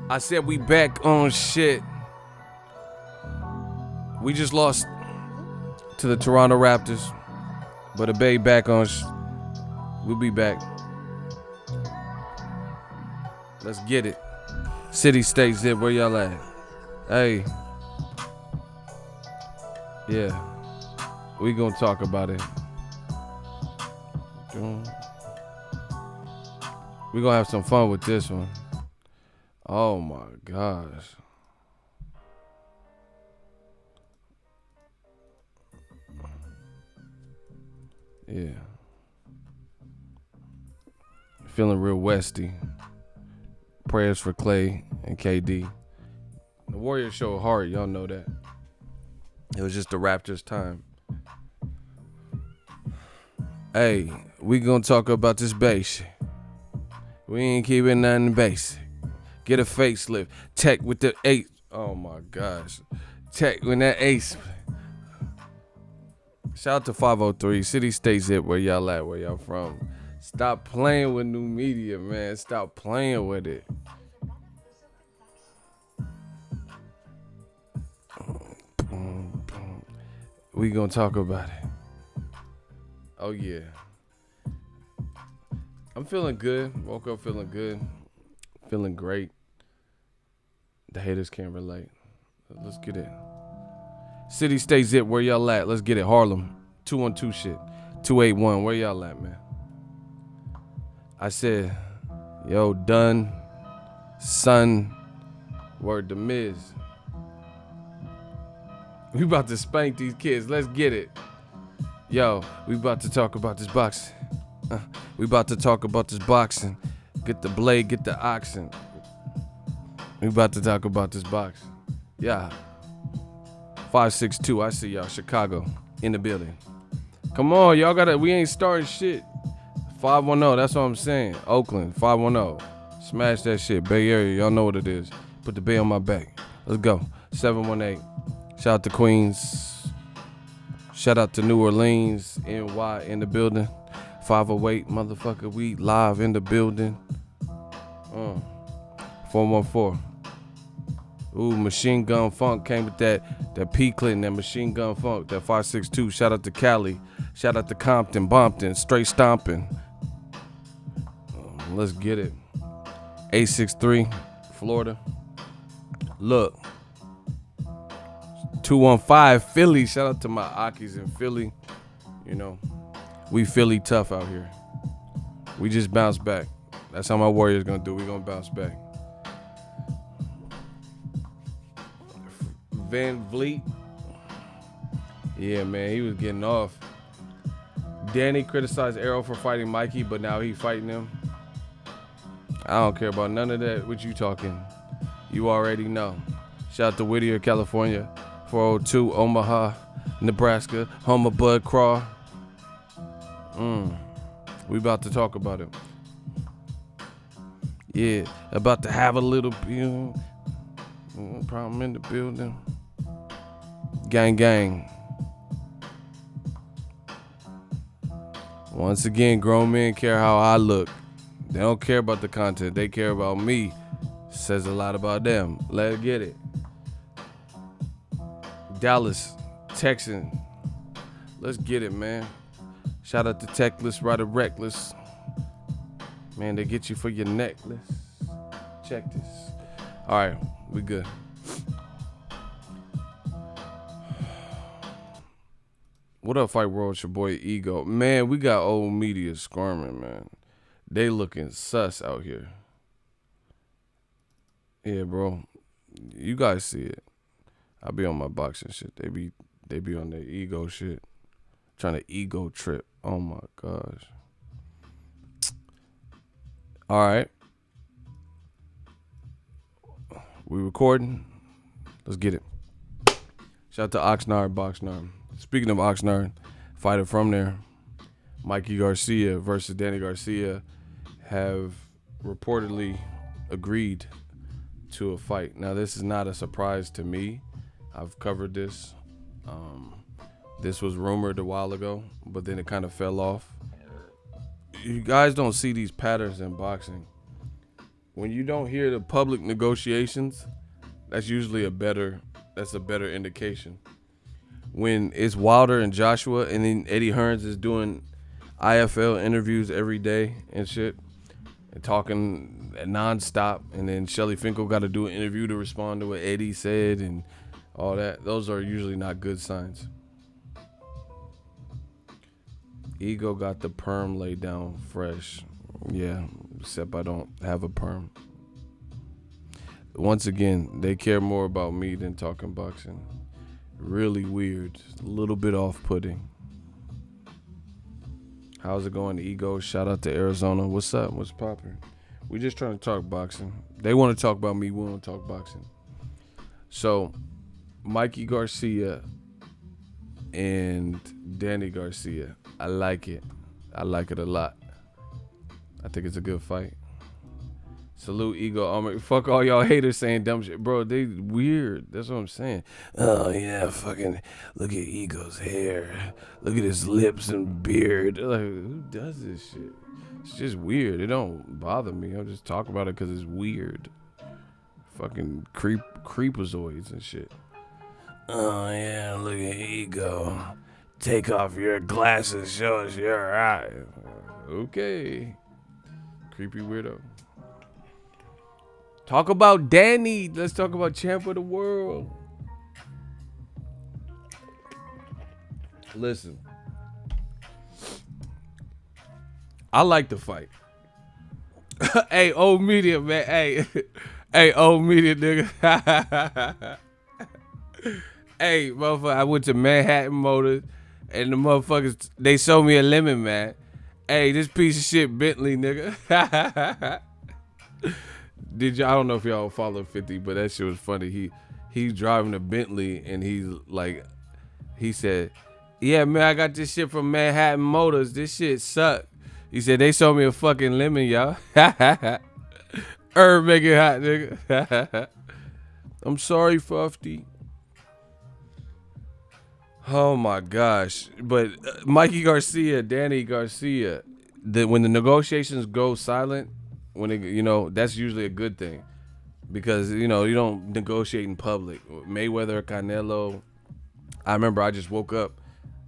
I said we back on shit. We just lost to the Toronto Raptors, but the Bay back on. We'll be back. Let's get it. City, state, zip, where y'all at? Hey. Yeah. We gonna talk about it. We gonna have some fun with this one. Oh my gosh. Yeah. Feeling real westy. Prayers for Clay and KD. The Warriors show hard, y'all know that. It was just the Raptors' time. Hey, we gonna talk about this base shit. We ain't keeping nothing basic. Get a facelift. Tech with the ace. Oh my gosh. Tech with that ace. Shout out to 503. City, state, zip, where y'all at, where y'all from. Stop playing with new media, man. Stop playing with it. We gonna talk about it. Oh yeah. I'm feeling good. Woke up feeling good. Feeling great. The haters can't relate. Let's get it. City, state, zip, where y'all at? Let's get it. Harlem. 212 shit. 281. Where y'all at, man? I said, yo, done. Son. Word to Miz. We about to spank these kids. Let's get it. Yo, we about to talk about this boxing. We about to talk about this boxing. Get the blade, get the oxen. We about to talk about this boxing. Yeah. 562, I see y'all. Chicago in the building. Come on, y'all gotta, we ain't starting shit. 510, that's what I'm saying. Oakland, 510. Smash that shit. Bay Area, y'all know what it is. Put the bay on my back. Let's go. 718. Shout out to Queens. Shout out to New Orleans. NY in the building. 508, motherfucker, we live in the building. 414. Ooh, Machine Gun Funk came with that P Clinton, that Machine Gun Funk, that 562. Shout out to Cali. Shout out to Compton, Bompton, straight stomping. Let's get it. 863, Florida. Look. 215, Philly. Shout out to my Akis in Philly. You know. We Philly tough out here. We just bounce back. That's how my Warriors gonna do. We gonna bounce back. Van Vliet. Yeah, man, he was getting off. Danny criticized Arrow for fighting Mikey, but now he fighting him. I don't care about none of that. What you talking? You already know. Shout out to Whittier, California. 402, Omaha, Nebraska. Home of Bud Craw. We about to talk about it. Yeah, about to have a little problem in the building. Gang, gang. Once again, grown men care how I look. They don't care about the content. They care about me. Says a lot about them. Let's get it. Dallas, Texan. Let's get it, man. Shout out to Techless, Rider Reckless. Man, they get you for your necklace. Check this. All right, we good. What up, Fight World? It's your boy Ego. Man, we got old media squirming, man. They looking sus out here. Yeah, bro. You guys see it. I be on my boxing shit. They be on their ego shit. Trying to ego trip. Oh my gosh. All right. We recording? Let's get it. Shout out to Oxnard, Boxnard. Speaking of Oxnard, fighter from there, Mikey Garcia versus Danny Garcia have reportedly agreed to a fight. Now, this is not a surprise to me. I've covered this. This was rumored a while ago, but then it kind of fell off. You guys don't see these patterns in boxing when you don't hear the public negotiations, that's usually a better indication. When it's Wilder and Joshua, and then Eddie Hearns is doing IFL interviews every day and shit, and talking nonstop, and then Shelly Finkel got to do an interview to respond to what Eddie said and all that. Those are usually not good signs. Ego got the perm laid down fresh. Yeah, except I don't have a perm. Once again, they care more about me than talking boxing. Really weird. A little bit off-putting. How's it going, Ego? Shout out to Arizona. What's up? What's poppin'? We just trying to talk boxing. They want to talk about me. We want to talk boxing. So, Mikey Garcia and Danny Garcia. I like it. I like it a lot. I think it's a good fight. Salute, Ego. Fuck all y'all haters saying dumb shit. Bro, they weird. That's what I'm saying. Oh, yeah, fucking look at Ego's hair. Look at his lips and beard. Like, who does this shit? It's just weird. It don't bother me. I'll just talk about it because it's weird. Fucking creepazoids and shit. Oh, yeah, look at Ego. Take off your glasses. Show us your eye. Okay. Creepy weirdo. Talk about Danny. Let's talk about champ of the world. Listen. I like the fight. Hey, old media, man. Hey, old media, nigga. Hey, motherfucker, I went to Manhattan Motors, and the motherfuckers, they sold me a lemon, man. Hey, this piece of shit Bentley, nigga. Did you? I don't know if y'all follow 50, but that shit was funny. He's driving a Bentley, and he said, "Yeah, man, I got this shit from Manhattan Motors. This shit sucked." He said they sold me a fucking lemon, y'all. Make it hot, nigga. I'm sorry, Fufty. Oh my gosh! But Mikey Garcia, Danny Garcia, when the negotiations go silent, when it, that's usually a good thing, because you don't negotiate in public. Mayweather, Canelo. I remember I just woke up,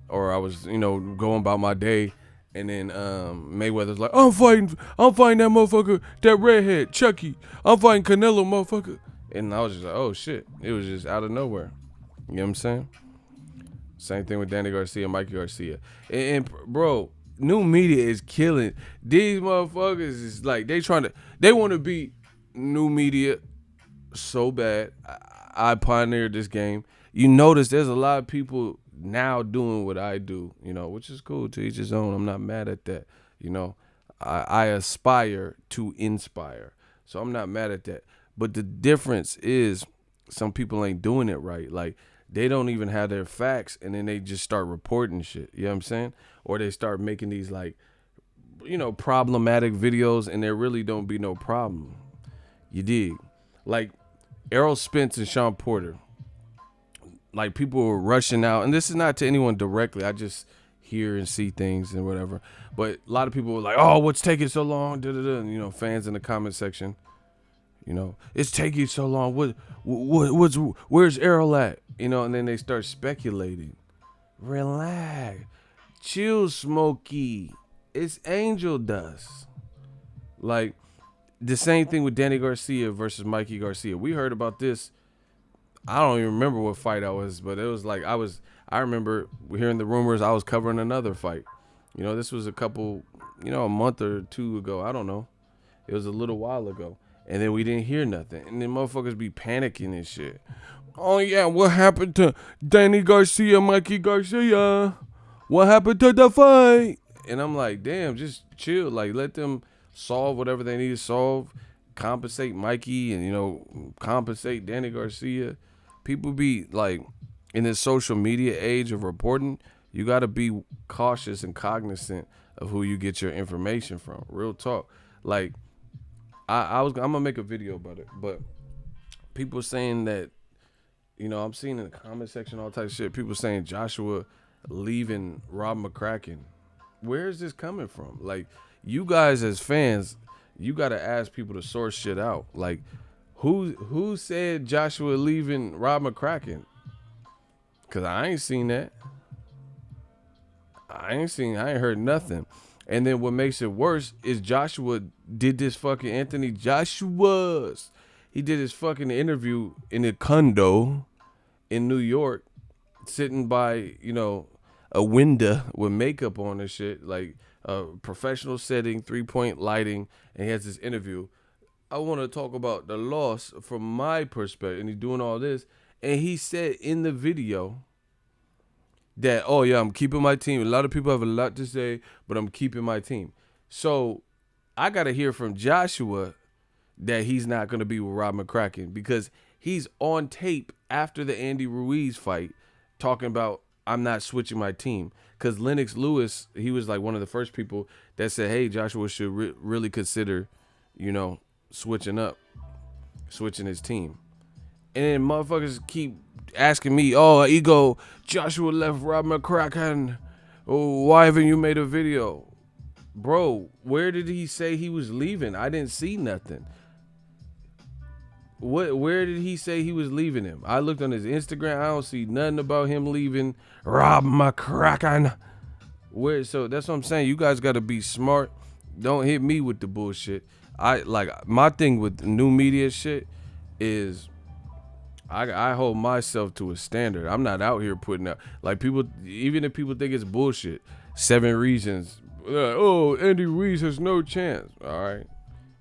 or I was going about my day, and then Mayweather's like, I'm fighting that motherfucker, that redhead Chucky. I'm fighting Canelo, motherfucker. And I was just like, oh shit! It was just out of nowhere. You know what I'm saying? Same thing with Danny Garcia, Mikey Garcia. And bro, new media is killing. These motherfuckers is like, they want to be new media so bad. I pioneered this game. You notice there's a lot of people now doing what I do, which is cool, to each his own. I'm not mad at that. I aspire to inspire. So I'm not mad at that. But the difference is some people ain't doing it right. Like, they don't even have their facts, and then they just start reporting shit. You know what I'm saying? Or they start making these problematic videos, and there really don't be no problem. You dig? Like Errol Spence and Sean Porter. Like, people were rushing out, and this is not to anyone directly. I just hear and see things and whatever. But a lot of people were like, "Oh, what's taking so long?" And fans in the comment section. It's taking so long. Where's Errol at? And then they start speculating. Relax. Chill, Smokey. It's angel dust. Like, the same thing with Danny Garcia versus Mikey Garcia. We heard about this. I don't even remember what fight I was, but it was like I remember hearing the rumors I was covering another fight. This was a couple, a month or two ago. I don't know. It was a little while ago. And then we didn't hear nothing. And then motherfuckers be panicking and shit. Oh, yeah, what happened to Danny Garcia, Mikey Garcia? What happened to the fight? And I'm like, damn, just chill. Like, let them solve whatever they need to solve. Compensate Mikey and, compensate Danny Garcia. People be, like, in this social media age of reporting, you got to be cautious and cognizant of who you get your information from. Real talk. Like, I'm gonna make a video about it, but people saying that, I'm seeing in the comment section all types of shit. People saying Joshua leaving Rob McCracken. Where is this coming from? Like, you guys as fans, you got to ask people to source shit out. Like, who said Joshua leaving Rob McCracken? Because I ain't seen that. I ain't heard nothing. And then what makes it worse is Joshua did this fucking Anthony Joshua's. He did his fucking interview in a condo in New York, sitting by, a window with makeup on and shit, like a professional setting, 3-point lighting, and he has this interview. I want to talk about the loss from my perspective, and he's doing all this. And he said in the video that, oh yeah, I'm keeping my team. A lot of people have a lot to say, but I'm keeping my team. So I got to hear from Joshua that he's not going to be with Rob McCracken, because he's on tape after the Andy Ruiz fight talking about, I'm not switching my team. Because Lennox Lewis, he was like one of the first people that said, hey, Joshua should really consider, switching his team. And then motherfuckers keep asking me, oh, ego, Joshua left Rob McCracken. Oh, why haven't you made a video? Bro, where did he say he was leaving? I didn't see nothing. Where did he say he was leaving him? I looked on his Instagram. I don't see nothing about him leaving Rob McCracken. So that's what I'm saying. You guys got to be smart. Don't hit me with the bullshit. My thing with new media shit is I hold myself to a standard. I'm not out here putting out, like, people, even if people think it's bullshit, 7 reasons. Oh, Andy Ruiz has no chance. All right.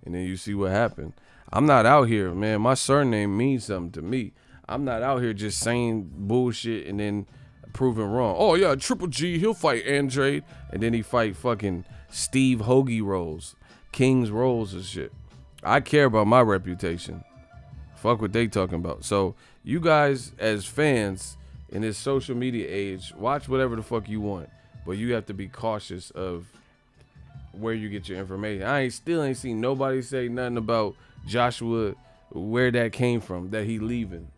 And then you see what happened. I'm not out here, man. My surname means something to me. I'm not out here just saying bullshit and then proving wrong. Oh, yeah, Triple G, he'll fight Andrade. And then he fight fucking Steve Hoagie Rolls, King's Rolls and shit. I care about my reputation. Fuck what they talking about. So you guys as fans in this social media age, watch whatever the fuck you want. But you have to be cautious of where you get your information. I still ain't seen nobody say nothing about Joshua, where that came from, that he leaving.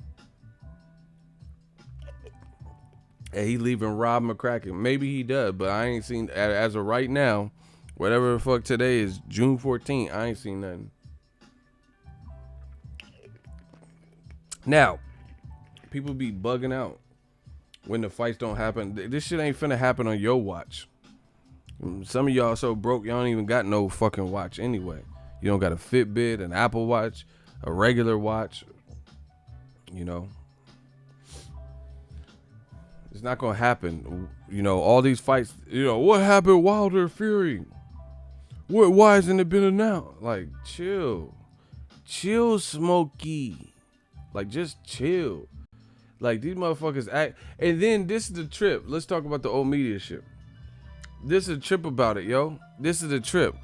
And he leaving Rob McCracken. Maybe he does, but I ain't seen, as of right now, whatever the fuck today is, June 14th, I ain't seen nothing. Now, people be bugging out when the fights don't happen. This shit ain't finna happen on your watch. Some of y'all so broke, y'all don't even got no fucking watch anyway. You don't got a Fitbit, an Apple Watch, a regular watch. It's not gonna happen. All these fights, what happened, Wilder Fury? Why hasn't it been announced? Like, chill, Smokey. Like, just chill. Like, these motherfuckers act. And then this is the trip. Let's talk about the old media shit. This is a trip about it, yo. This is a trip.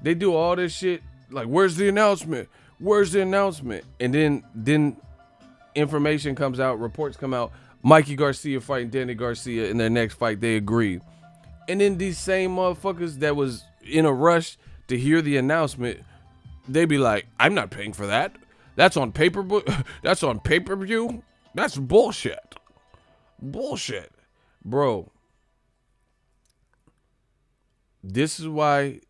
They do all this shit. Like, where's the announcement? And then information comes out, reports come out. Mikey Garcia fighting Danny Garcia in their next fight. They agreed. And then these same motherfuckers that was in a rush to hear the announcement, they be like, I'm not paying for that. That's on That's on pay-per-view. That's bullshit. Bro. This is why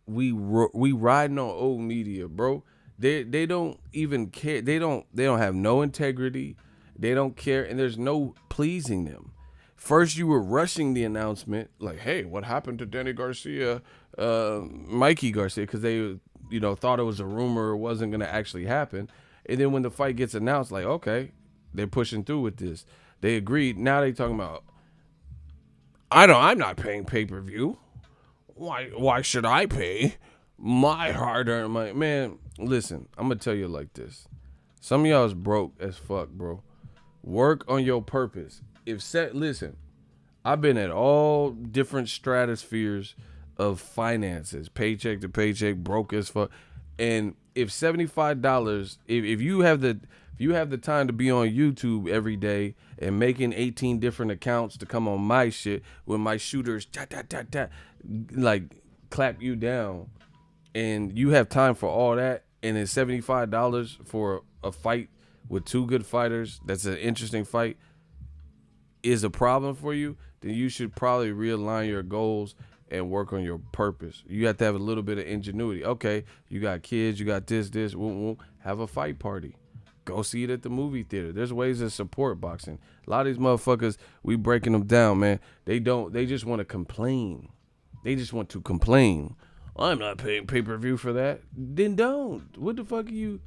we riding on old media, bro. They don't even care. They don't have no integrity. They don't care, and there's no pleasing them. First, you were rushing the announcement, like, hey, what happened to Danny Garcia, Mikey Garcia, because they, thought it was a rumor, or wasn't gonna actually happen. And then when the fight gets announced, like, okay, they're pushing through with this. They agreed. Now they talking about, I'm not paying pay-per-view. Why should I pay my hard-earned money? Man, listen, I'm gonna tell you like this. Some of y'all is broke as fuck, bro. Work on your purpose. Listen, I've been at all different stratospheres of finances, paycheck to paycheck, broke as fuck. And if $75, if you have the time to be on YouTube every day and making 18 different accounts to come on my shit when my shooters like clap you down, and you have time for all that, and it's $75 for a fight with 2 good fighters, that's an interesting fight, is a problem for you, then you should probably realign your goals and work on your purpose. You have to have a little bit of ingenuity. Okay, you got kids, you got this, have a fight party. Go see it at the movie theater. There's ways to support boxing. A lot of these motherfuckers, we breaking them down, man. They just want to complain. They just want to complain. I'm not paying pay-per-view for that. Then don't. What the fuck are you?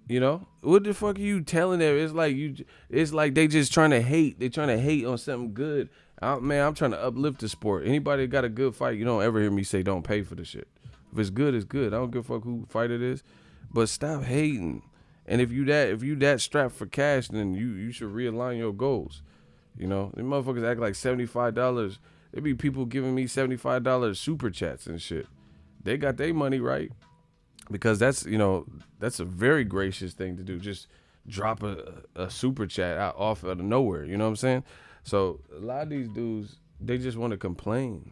You know, what the fuck are you telling them? It's like they just trying to hate. They trying to hate on something good. Man, I'm trying to uplift the sport. Anybody got a good fight, you don't ever hear me say don't pay for the shit. If it's good, it's good. I don't give a fuck who fight it is. But stop hating. And if you that strapped for cash, then you should realign your goals. You know, these motherfuckers act like $75. There be people giving me $75 super chats and shit. They got their money right. Because that's a very gracious thing to do. Just drop a super chat out off out of nowhere. You know what I'm saying? So a lot of these dudes, they just want to complain.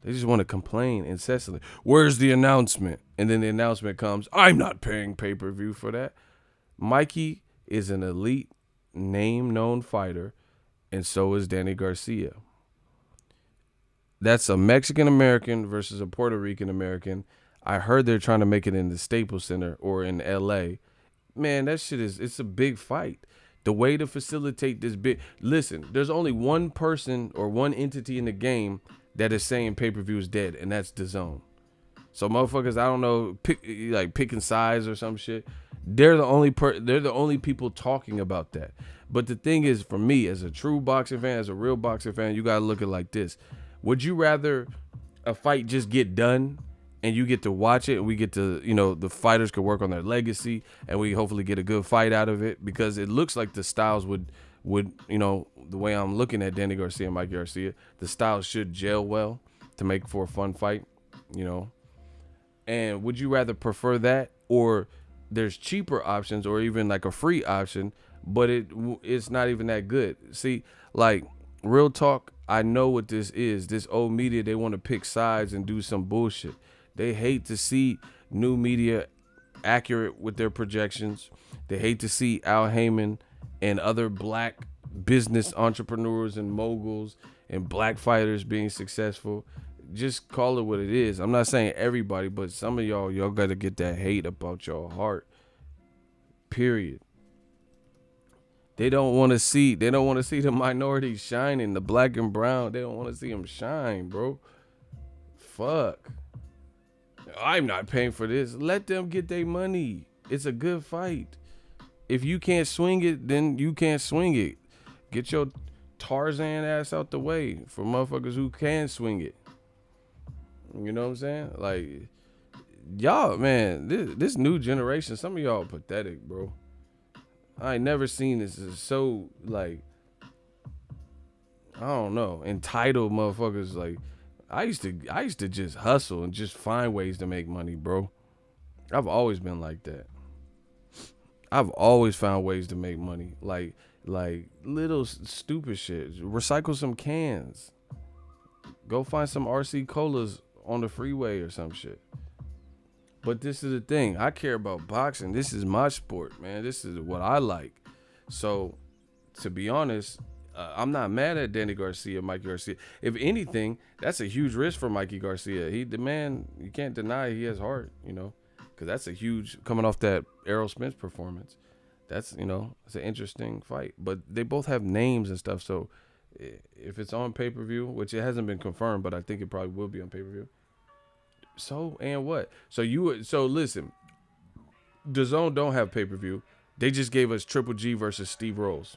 They just want to complain incessantly. Where's the announcement? And then the announcement comes, I'm not paying pay-per-view for that. Mikey is an elite name-known fighter, and so is Danny Garcia. That's a Mexican-American versus a Puerto Rican-American. I heard they're trying to make it in the Staples Center or in L.A. Man, that shit it's a big fight. The way to facilitate this listen, there's only one person or one entity in the game that is saying pay-per-view is dead, and that's DAZN. So motherfuckers, I don't know, picking sides or some shit. They're the only people talking about that. But the thing is, for me, as a true boxing fan, as a real boxing fan, you gotta look at it like this. Would you rather a fight just get done and you get to watch it and we get to, the fighters could work on their legacy and we hopefully get a good fight out of it? Because it looks like the styles would, the way I'm looking at Danny Garcia and Mikey Garcia, the styles should gel well to make for a fun fight, And would you rather prefer that, or there's cheaper options or even like a free option, but it's not even that good? See, like, real talk, I know what this is. This old media, they want to pick sides and do some bullshit. They hate to see new media accurate with their projections. They hate to see Al Heyman and other black business entrepreneurs and moguls and black fighters being successful. Just call it what it is. I'm not saying everybody, but some of y'all got to get that hate about your heart. Period. They don't want to see the minorities shining, the black and brown. They don't want to see them shine, bro. Fuck. I'm not paying for this. Let them get their money. It's a good fight. If you can't swing it, then you can't swing it. Get your Tarzan ass out the way for motherfuckers who can swing it. You know what I'm saying? Like, y'all, man, this new generation, some of y'all pathetic, bro. I ain't never seen this. It's so, like, I don't know, entitled motherfuckers. Like, I used to just hustle and just find ways to make money, bro. I've always been like that. I've always found ways to make money. Like little stupid shit. Recycle some cans. Go find some RC Colas on the freeway or some shit. But this is the thing. I care about boxing. This is my sport, man. This is what I like. So, to be honest, I'm not mad at Danny Garcia, Mikey Garcia. If anything, that's a huge risk for Mikey Garcia. You can't deny he has heart, because that's a huge, coming off that Errol Spence performance. That's, it's an interesting fight. But they both have names and stuff. So, if it's on pay-per-view, which it hasn't been confirmed, but I think it probably will be on pay-per-view. So, and what? So listen, DAZN don't have pay-per-view. They just gave us Triple G versus Steve Rolls.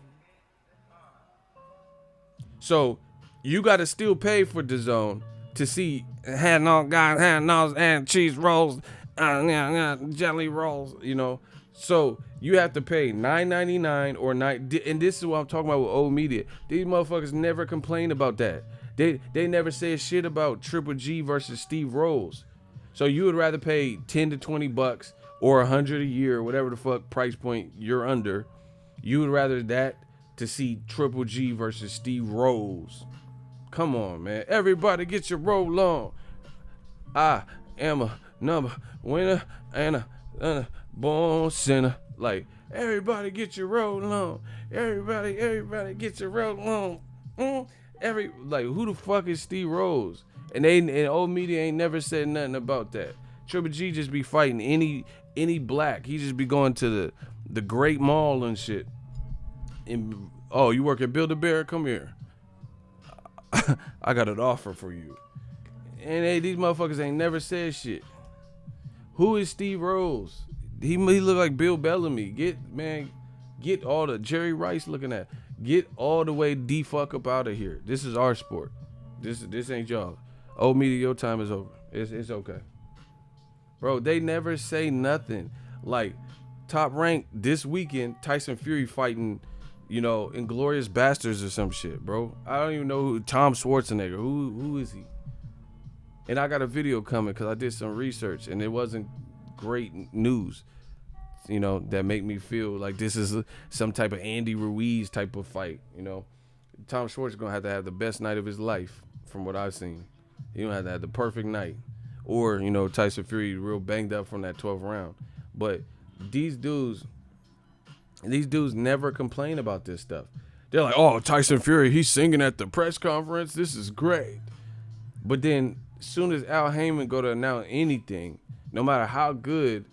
So you got to still pay for DAZN to see hand nose and cheese rolls, jelly rolls, So you have to pay $9.99 or $9. And this is what I'm talking about with old media. These motherfuckers never complain about that. They never said shit about Triple G versus Steve Rolls. So you would rather pay $10 to $20 or $100 a year, whatever the fuck price point you're under. You would rather that to see Triple G versus Steve Rolls. Come on, man. Everybody get your roll on. I am a number winner and a born sinner. Like, everybody get your roll on. Everybody get your roll on. Who the fuck is Steve Rose? And old media ain't never said nothing about that. Triple G just be fighting any black. He just be going to the Great Mall and shit. And oh, you work at Build-A-Bear? Come here. I got an offer for you. And these motherfuckers ain't never said shit. Who is Steve Rose? He look like Bill Bellamy. Get all the Jerry Rice looking at. Get all the way the fuck up out of here. This is our sport. This ain't y'all. Old media, your time is over. It's okay. Bro, they never say nothing. Like, Top Rank this weekend, Tyson Fury fighting, Inglourious Bastards or some shit, bro. I don't even know who, Tom Schwarzenegger. Who is he? And I got a video coming because I did some research and it wasn't great news, that make me feel like this is some type of Andy Ruiz type of fight, Tom Schwartz is going to have the best night of his life from what I've seen. He going to have the perfect night. Or, Tyson Fury real banged up from that 12th round. But these dudes never complain about this stuff. They're like, oh, Tyson Fury, he's singing at the press conference. This is great. But then as soon as Al Heyman go to announce anything, no matter how good,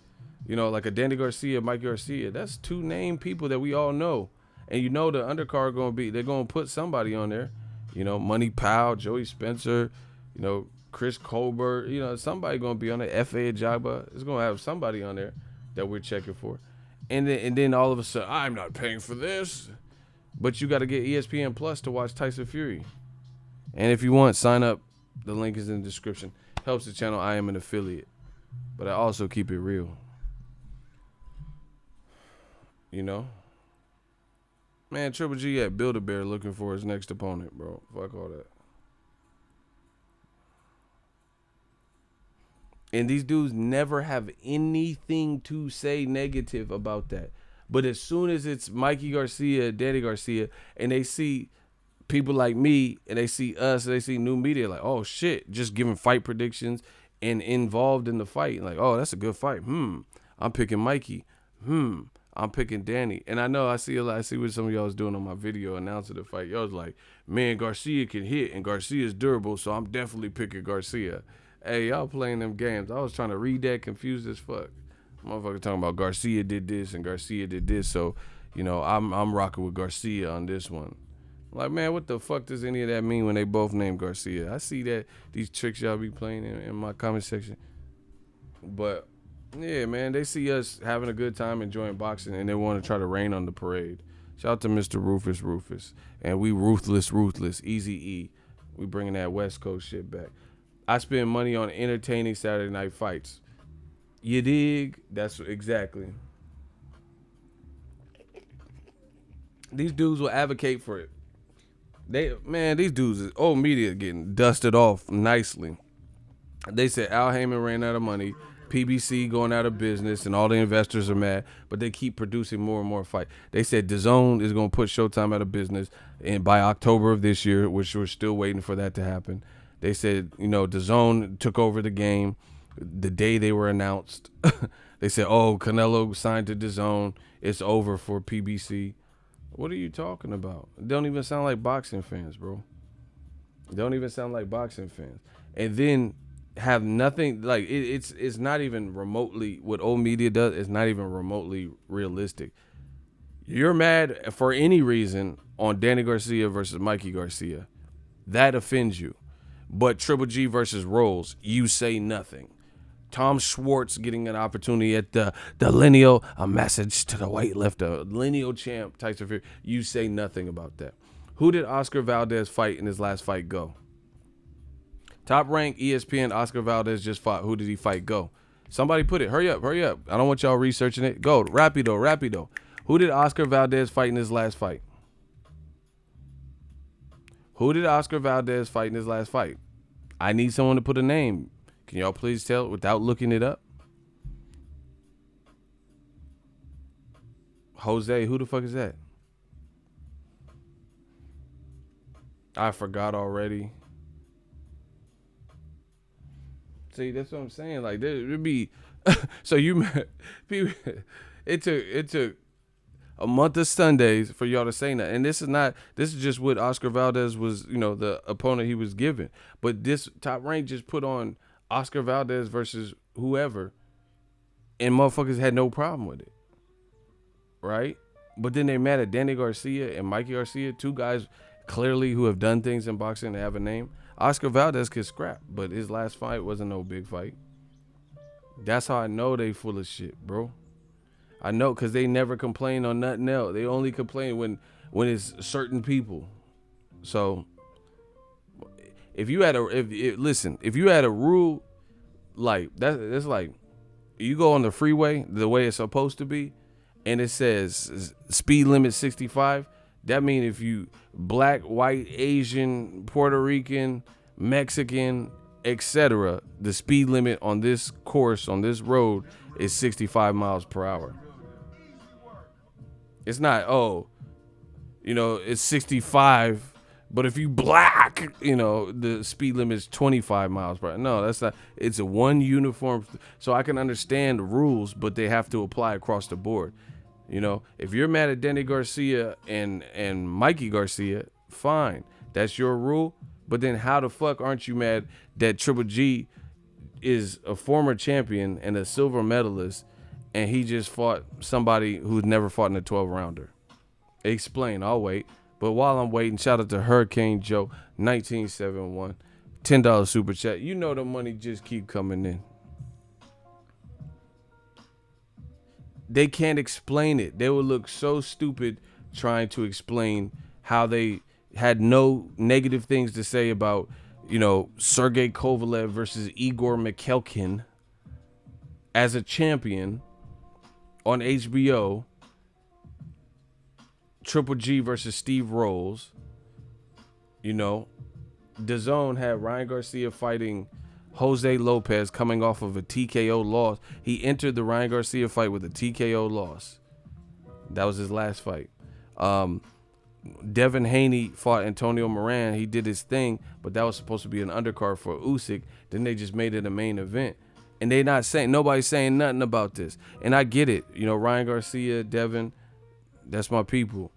like a Danny Garcia, Mikey Garcia, that's two named people that we all know. And the undercard they're going to put somebody on there. Money Powell, Joey Spencer, Chris Colbert, somebody going to be on there. F.A. Ajagba is going to have somebody on there that we're checking for. And then all of a sudden, I'm not paying for this. But you got to get ESPN Plus to watch Tyson Fury. And if you want, sign up. The link is in the description. Helps the channel. I am an affiliate. But I also keep it real. Man, Triple G at Build-A-Bear looking for his next opponent, bro. Fuck all that. And these dudes never have anything to say negative about that. But as soon as it's Mikey Garcia, Danny Garcia, and they see people like me, and they see us, and they see new media, like, oh, shit, just giving fight predictions and involved in the fight. Like, oh, that's a good fight. I'm picking Mikey. I'm picking Danny. And I know I see what some of y'all was doing on my video announcing the fight. Y'all was like, man, Garcia can hit, and Garcia's durable, so I'm definitely picking Garcia. Hey, y'all playing them games. I was trying to read that, confused as fuck. Motherfucker talking about Garcia did this and Garcia did this, so, I'm rocking with Garcia on this one. Like, man, what the fuck does any of that mean when they both name Garcia? I see that these tricks y'all be playing in my comment section. But, yeah, man, they see us having a good time enjoying boxing, and they want to try to rain on the parade. Shout out to Mr. Rufus. And we ruthless, Easy E. We bringing that West Coast shit back. I spend money on entertaining Saturday night fights. You dig? That's exactly. These dudes will advocate for it. These dudes is old media getting dusted off nicely. They said Al Heyman ran out of money, PBC going out of business, and all the investors are mad, but they keep producing more and more fight. They said DAZN is going to put Showtime out of business and by October of this year, which we're still waiting for that to happen. They said, DAZN took over the game the day they were announced. They said, oh, Canelo signed to DAZN. It's over for PBC. What are you talking about? It don't even sound like boxing fans, bro. It don't even sound like boxing fans. And then have nothing, like, it's not even remotely, what old media does is not even remotely realistic. You're mad for any reason on Danny Garcia versus Mikey Garcia. That offends you. But Triple G versus Rolls, you say nothing. Tom Schwartz getting an opportunity at the lineal, a message to the weightlifter, lineal champ, Tyson Fury. You say nothing about that. Who did Oscar Valdez fight in his last fight? Go. Top rank ESPN, Oscar Valdez just fought. Who did he fight? Go. Somebody put it. Hurry up. I don't want y'all researching it. Go. Rapido. Who did Oscar Valdez fight in his last fight? Who did Oscar Valdez fight in his last fight? I need someone to put a name. Can y'all please tell without looking it up? Jose, who the fuck is that? I forgot already. See, that's what I'm saying. Like, there would be, so you, it took a month of Sundays for y'all to say that. And this is just what Oscar Valdez was, the opponent he was given. But this Top Rank just put on Oscar Valdez versus whoever, and motherfuckers had no problem with it. Right? But then they mad at Danny Garcia and Mikey Garcia, two guys clearly who have done things in boxing and have a name. Oscar Valdez could scrap, but his last fight wasn't no big fight. That's how I know they full of shit, bro. I know, because they never complain on nothing else. They only complain when it's certain people. So if you had a rule like that's like you go on the freeway the way it's supposed to be, and it says speed limit 65. That means if you black, white, Asian, Puerto Rican, Mexican, etc., the speed limit on this course, on this road, is 65 miles per hour. It's not, it's 65, but if you black, the speed limit is 25 miles per hour. No, that's not. It's a one uniform. So I can understand the rules, but they have to apply across the board. If you're mad at Danny Garcia and Mikey Garcia, fine. That's your rule. But then how the fuck aren't you mad that Triple G is a former champion and a silver medalist, and he just fought somebody who's never fought in a 12-rounder? Explain. I'll wait. But while I'm waiting, shout out to Hurricane Joe, 1971, $10 super chat. You know the money just keep coming in. They can't explain it. They would look so stupid trying to explain how they had no negative things to say about, Sergey Kovalev versus Igor Mikhelkin as a champion on HBO. Triple G versus Steve Rolls. DAZN had Ryan Garcia fighting Jose Lopez coming off of a TKO loss. He entered the Ryan Garcia fight with a TKO loss. That was his last fight. Devin Haney fought Antonio Moran. He did his thing, but that was supposed to be an undercard for Usyk. Then they just made it a main event. And nobody's saying nothing about this. And I get it. Ryan Garcia, Devin, that's my people.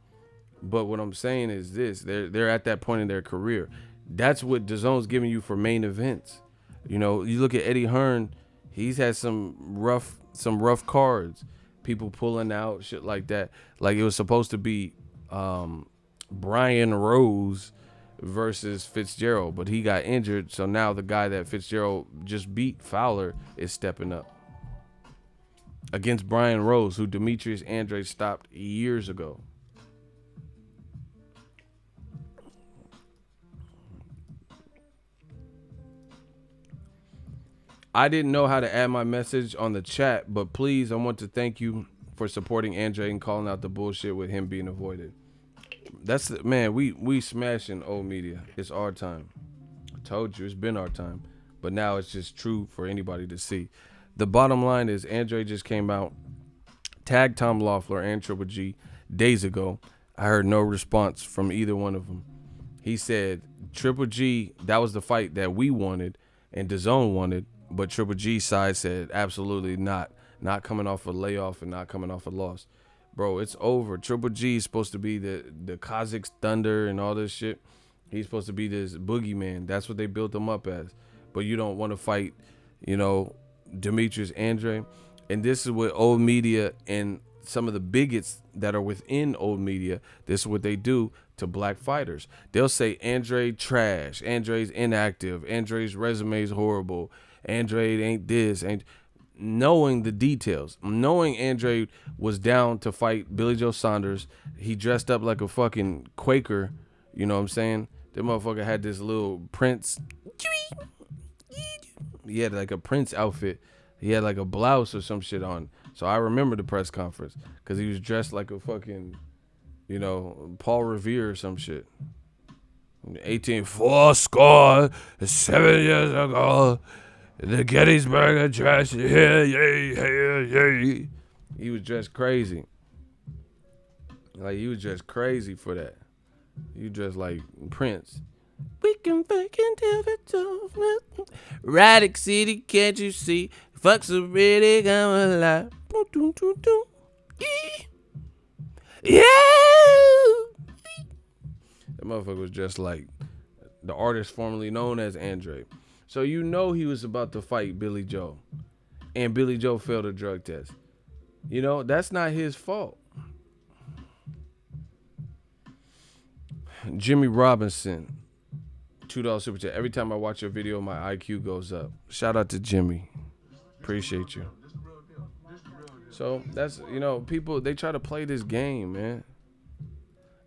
But what I'm saying is this. They're at that point in their career. That's what DAZN's giving you for main events. You look at Eddie Hearn, he's had some rough cards. People pulling out, shit like that. Like it was supposed to be Brian Rose versus Fitzgerald, but he got injured. So now the guy that Fitzgerald just beat, Fowler, is stepping up against Brian Rose, who Demetrius Andrade stopped years ago. I didn't know how to add my message on the chat, but please, I want to thank you for supporting Andrade and calling out the bullshit with him being avoided. Man, we smashing old media. It's our time. I told you, it's been our time. But now it's just true for anybody to see. The bottom line is Andrade just came out, tagged Tom Loeffler and Triple G days ago. I heard no response from either one of them. He said, Triple G, that was the fight that we wanted and DAZN wanted. But Triple G's side said absolutely not coming off a layoff and not coming off a loss. Bro, it's over. Triple G is supposed to be the Kazakh Thunder and all this shit. He's supposed to be this boogeyman. That's what they built him up as. But you don't want to fight, Demetrius Andrade. And this is what old media and some of the bigots that are within old media, this is what they do to black fighters. They'll say Andrade trash, Andrade's inactive, Andrade's resume is horrible, Andrade ain't this, and knowing the details, knowing Andrade was down to fight Billy Joe Saunders. He dressed up like a fucking Quaker, you know what I'm saying? That motherfucker had this little Prince. He had like a Prince outfit. He had like a blouse or some shit on. So I remember the press conference because he was dressed like a fucking, Paul Revere or some shit. 18-4 score 7 years ago. The Gettysburg Address. Yeah. He was dressed crazy. Like, he was dressed crazy for that. He dressed like Prince. We can fucking tell the truth. Radic City, can't you see? Fucks are really coming alive. Yeah. That motherfucker was just like the artist formerly known as Andrade. So you know he was about to fight Billy Joe. And Billy Joe failed a drug test. You know, that's not his fault. Jimmy Robinson, $2 super chat. Every time I watch your video, my IQ goes up. Shout out to Jimmy. Appreciate you. So that's, you know, people, they try to play this game, man.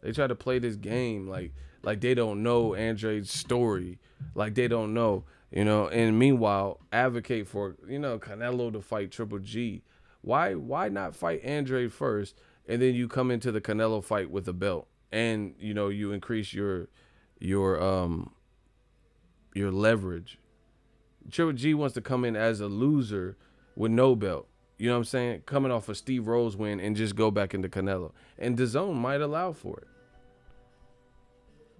They try to play this game like they don't know Andrade's story. Like they don't know, you know, and meanwhile, advocate for, you know, Canelo to fight Triple G. Why not fight Andrade first and then you come into the Canelo fight with a belt and, you know, you increase your leverage. Triple G wants to come in as a loser with no belt. You know what I'm saying? Coming off a Steve Rose win and just go back into Canelo. And DAZN might allow for it.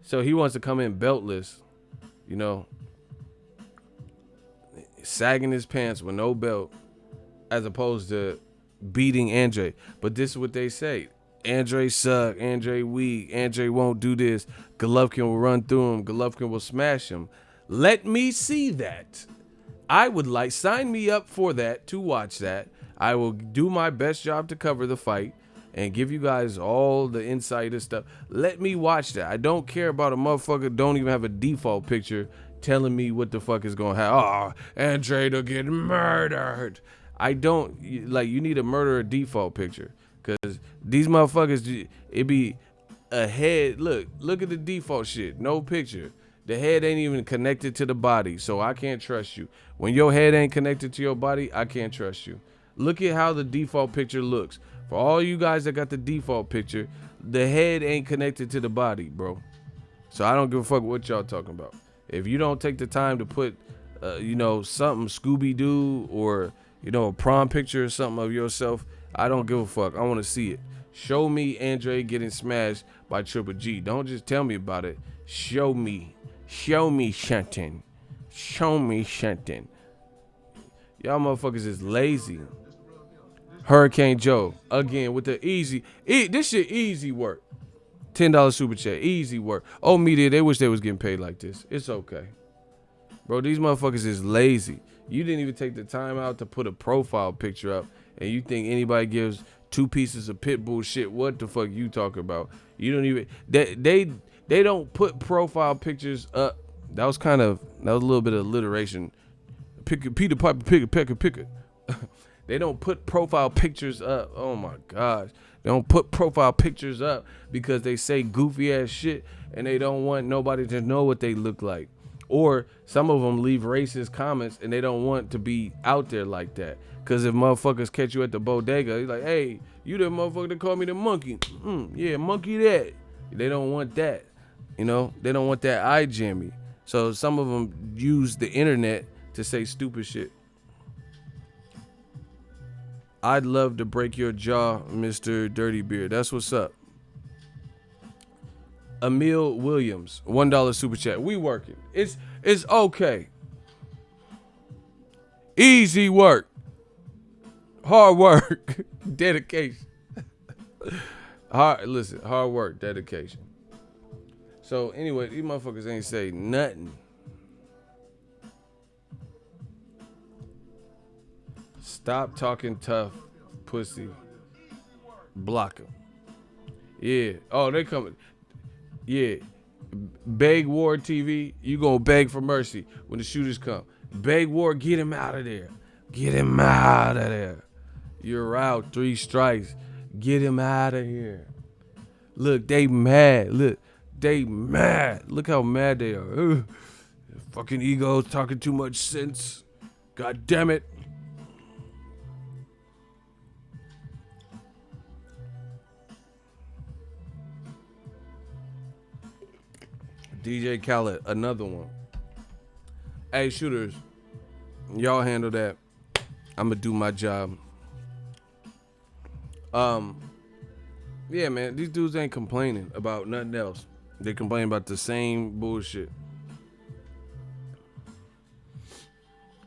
So he wants to come in beltless, you know, sagging his pants with no belt, as opposed to beating Andrade. But this is what they say. Andrade suck, Andrade weak, Andrade won't do this. Golovkin will run through him, Golovkin will smash him. Let me see that. I would like, sign me up for that, to watch that. I will do my best job to cover the fight and give you guys all the insider stuff. Let me watch that. I don't care about a motherfucker don't even have a default picture telling me what the fuck is going to happen. Oh, Andrade will get murdered. I don't, like, you need a murderer default picture. Because these motherfuckers, it be a head. Look at the default shit. No picture. The head ain't even connected to the body, so I can't trust you. When your head ain't connected to your body, I can't trust you. Look at how the default picture looks. For all you guys that got the default picture, the head ain't connected to the body, bro. So I don't give a fuck what y'all talking about. If you don't take the time to put, you know, something Scooby-Doo or, you know, a prom picture or something of yourself, I don't give a fuck. I want to see it. Show me Andrade getting smashed by Triple G. Don't just tell me about it. Show me. Show me something. Show me something. Y'all motherfuckers is lazy. Hurricane Joe, again, with the easy. This shit easy work. $10 super chat. Easy work. Oh, media, they wish they was getting paid like this. It's okay. Bro, these motherfuckers is lazy. You didn't even take the time out to put a profile picture up, and you think anybody gives 2 pieces of pit bull shit? What the fuck you talking about? You don't even, they don't put profile pictures up. That was a little bit of alliteration. Peter Piper, picker. They don't put profile pictures up. Oh my gosh. They don't put profile pictures up because they say goofy ass shit and they don't want nobody to know what they look like. Or some of them leave racist comments and they don't want to be out there like that. Because if motherfuckers catch you at the bodega, he's like, hey, you the motherfucker that called me the monkey. Yeah, monkey that. They don't want that. You know, they don't want that eye jammy. So some of them use the internet to say stupid shit. I'd love to break your jaw, Mr. Dirty Beard. That's what's up. Emil Williams, $1 super chat. We working. It's okay. Easy work. Hard work. Dedication. Hard work, dedication. So anyway, these motherfuckers ain't say nothing. Stop talking tough, pussy. Block him. Yeah. Oh, they coming. Yeah. Beg War TV, you gonna beg for mercy when the shooters come. Beg War, get him out of there. Get him out of there. You're out, 3 strikes. Get him out of here. Look, they mad. Look, they mad. Look how mad they are. Ugh. Fucking egos talking too much sense. God damn it. DJ Khaled, another one. Hey, shooters, y'all handle that. I'm gonna do my job. Yeah, man, these dudes ain't complaining about nothing else. They complain about the same bullshit.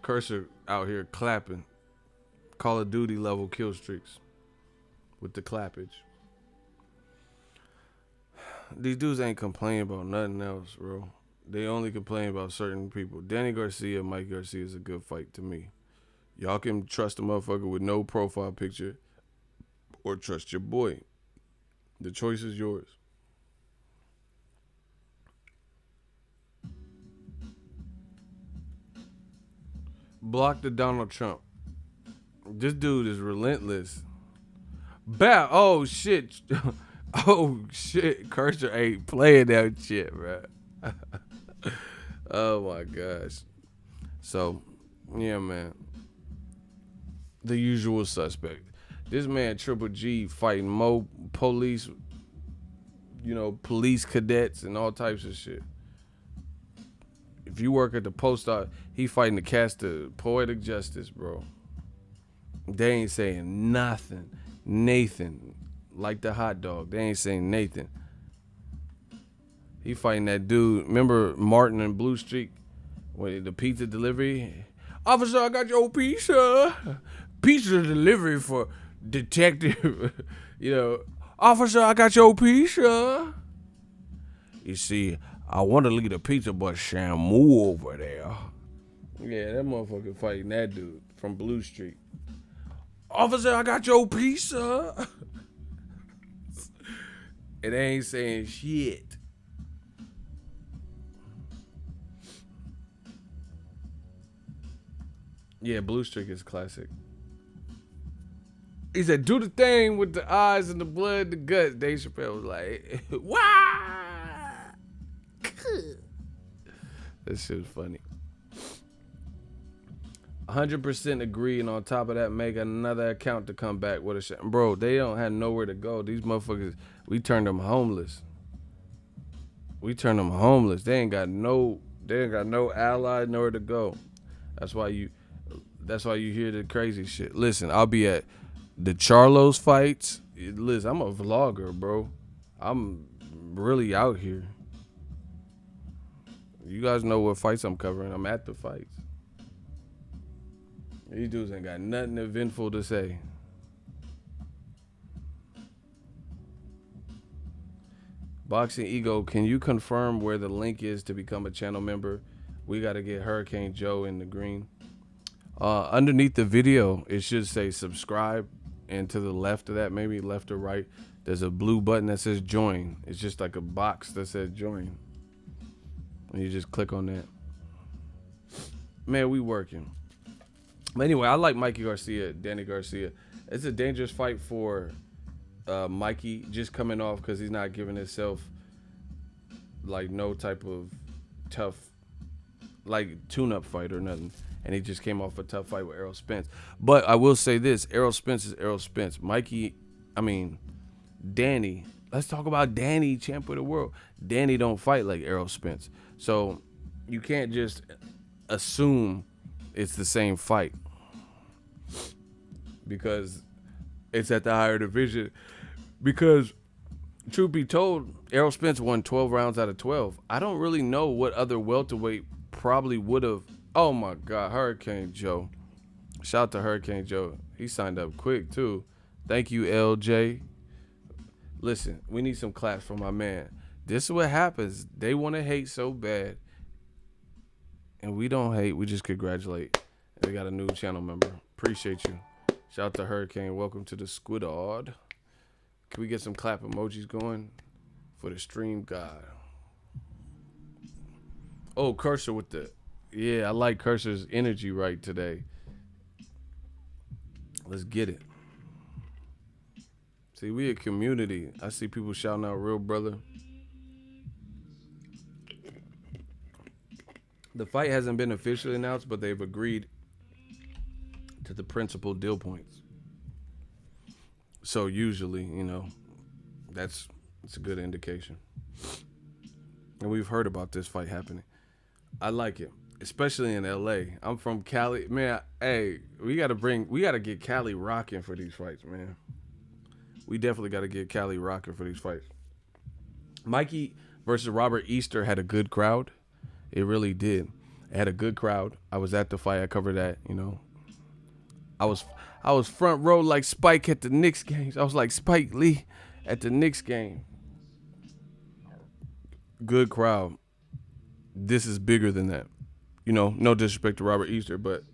Cursor out here clapping. Call of Duty level kill streaks with the clappage. These dudes ain't complaining about nothing else, bro. They only complain about certain people. Danny Garcia, Mike Garcia is a good fight to me. Y'all can trust a motherfucker with no profile picture or trust your boy. The choice is yours. Block the Donald Trump. This dude is relentless. Bow. Oh, shit. Oh, shit. Cursor ain't playing that shit, bro. Oh, my gosh. So, yeah, man. The usual suspect. This man, Triple G, fighting more police, police cadets and all types of shit. If you work at the post office, he fighting to cast the poetic justice, bro. They ain't saying nothing. Nathan, like the hot dog. They ain't saying Nathan. He fighting that dude. Remember Martin and Blue Streak? When the pizza delivery? Officer, I got your pizza. Pizza delivery for detective. Officer, I got your pizza. You see, I want to leave the pizza, but Shamu over there. Yeah, that motherfucker fighting that dude from Blue Street. Officer, I got your pizza. It ain't saying shit. Yeah, Blue Streak is classic. He said, do the thing with the eyes and the blood, the guts. Dave Chappelle was like, wah! That shit was funny. 100% agree, and on top of that, make another account to come back with a shit. Bro, they don't have nowhere to go. These motherfuckers, we turned them homeless. They ain't got no ally, nowhere to go. That's why you hear the crazy shit. Listen, I'll be at the Charlos fights. Listen, I'm a vlogger, bro. I'm really out here. You guys know what fights I'm covering. I'm at the fights. These dudes ain't got nothing eventful to say. Boxingego, can you confirm where the link is to become a channel member? We got to get Hurricane Joe in the green. Underneath the video, it should say subscribe. And to the left of that, maybe left or right, there's a blue button that says join. It's just like a box that says join. And you just click on that. Man, we working. But anyway, I like Mikey Garcia, Danny Garcia. It's a dangerous fight for Mikey, just coming off because he's not giving himself like no type of tough like tune-up fight or nothing. And he just came off a tough fight with Errol Spence. But I will say this, Errol Spence is Errol Spence. Danny. Let's talk about Danny, champ of the world. Danny don't fight like Errol Spence. So you can't just assume it's the same fight because it's at the higher division. Because truth be told, Errol Spence won 12 rounds out of 12. I don't really know what other welterweight probably would have. Oh my God, Hurricane Joe. Shout out to Hurricane Joe. He signed up quick too. Thank you, LJ. Listen, we need some claps for my man. This is what happens. They want to hate so bad. And we don't hate, we just congratulate. We got a new channel member. Appreciate you. Shout out to Hurricane. Welcome to the Squidard. Can we get some clap emojis going for the stream god? Oh, Cursor with the... Yeah, I like Cursor's energy right today. Let's get it. See, we a community. I see people shouting out real brother. The fight hasn't been officially announced, but they've agreed to the principal deal points. So usually, that's a good indication. And we've heard about this fight happening. I like it. Especially in LA. I'm from Cali. Man, we gotta get Cali rocking for these fights, man. We definitely gotta get Cali rocking for these fights. Mikey versus Robert Easter had a good crowd. It really did. It had a good crowd. I was at the fight. I covered that, I was front row like Spike at the Knicks games. I was like Spike Lee at the Knicks game. good crowd, this is bigger than that. You know, no disrespect to Robert Easter, but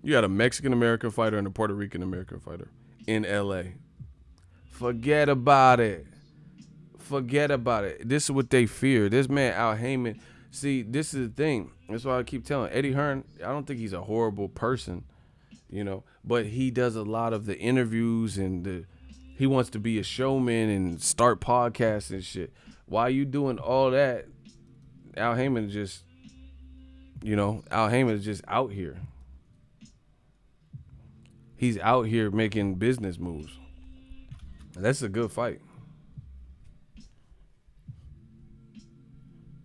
you got a Mexican American fighter and a Puerto Rican American fighter in LA. Forget about it. Forget about it. This is what they fear. This man Al Heyman. See, this is the thing. That's why I keep telling Eddie Hearn. I don't think he's a horrible person, you know, but he does a lot of the interviews and he wants to be a showman and start podcasts and shit. While you doing all that, Al Heyman is just, Al Heyman is just out here. He's out here making business moves. That's a good fight.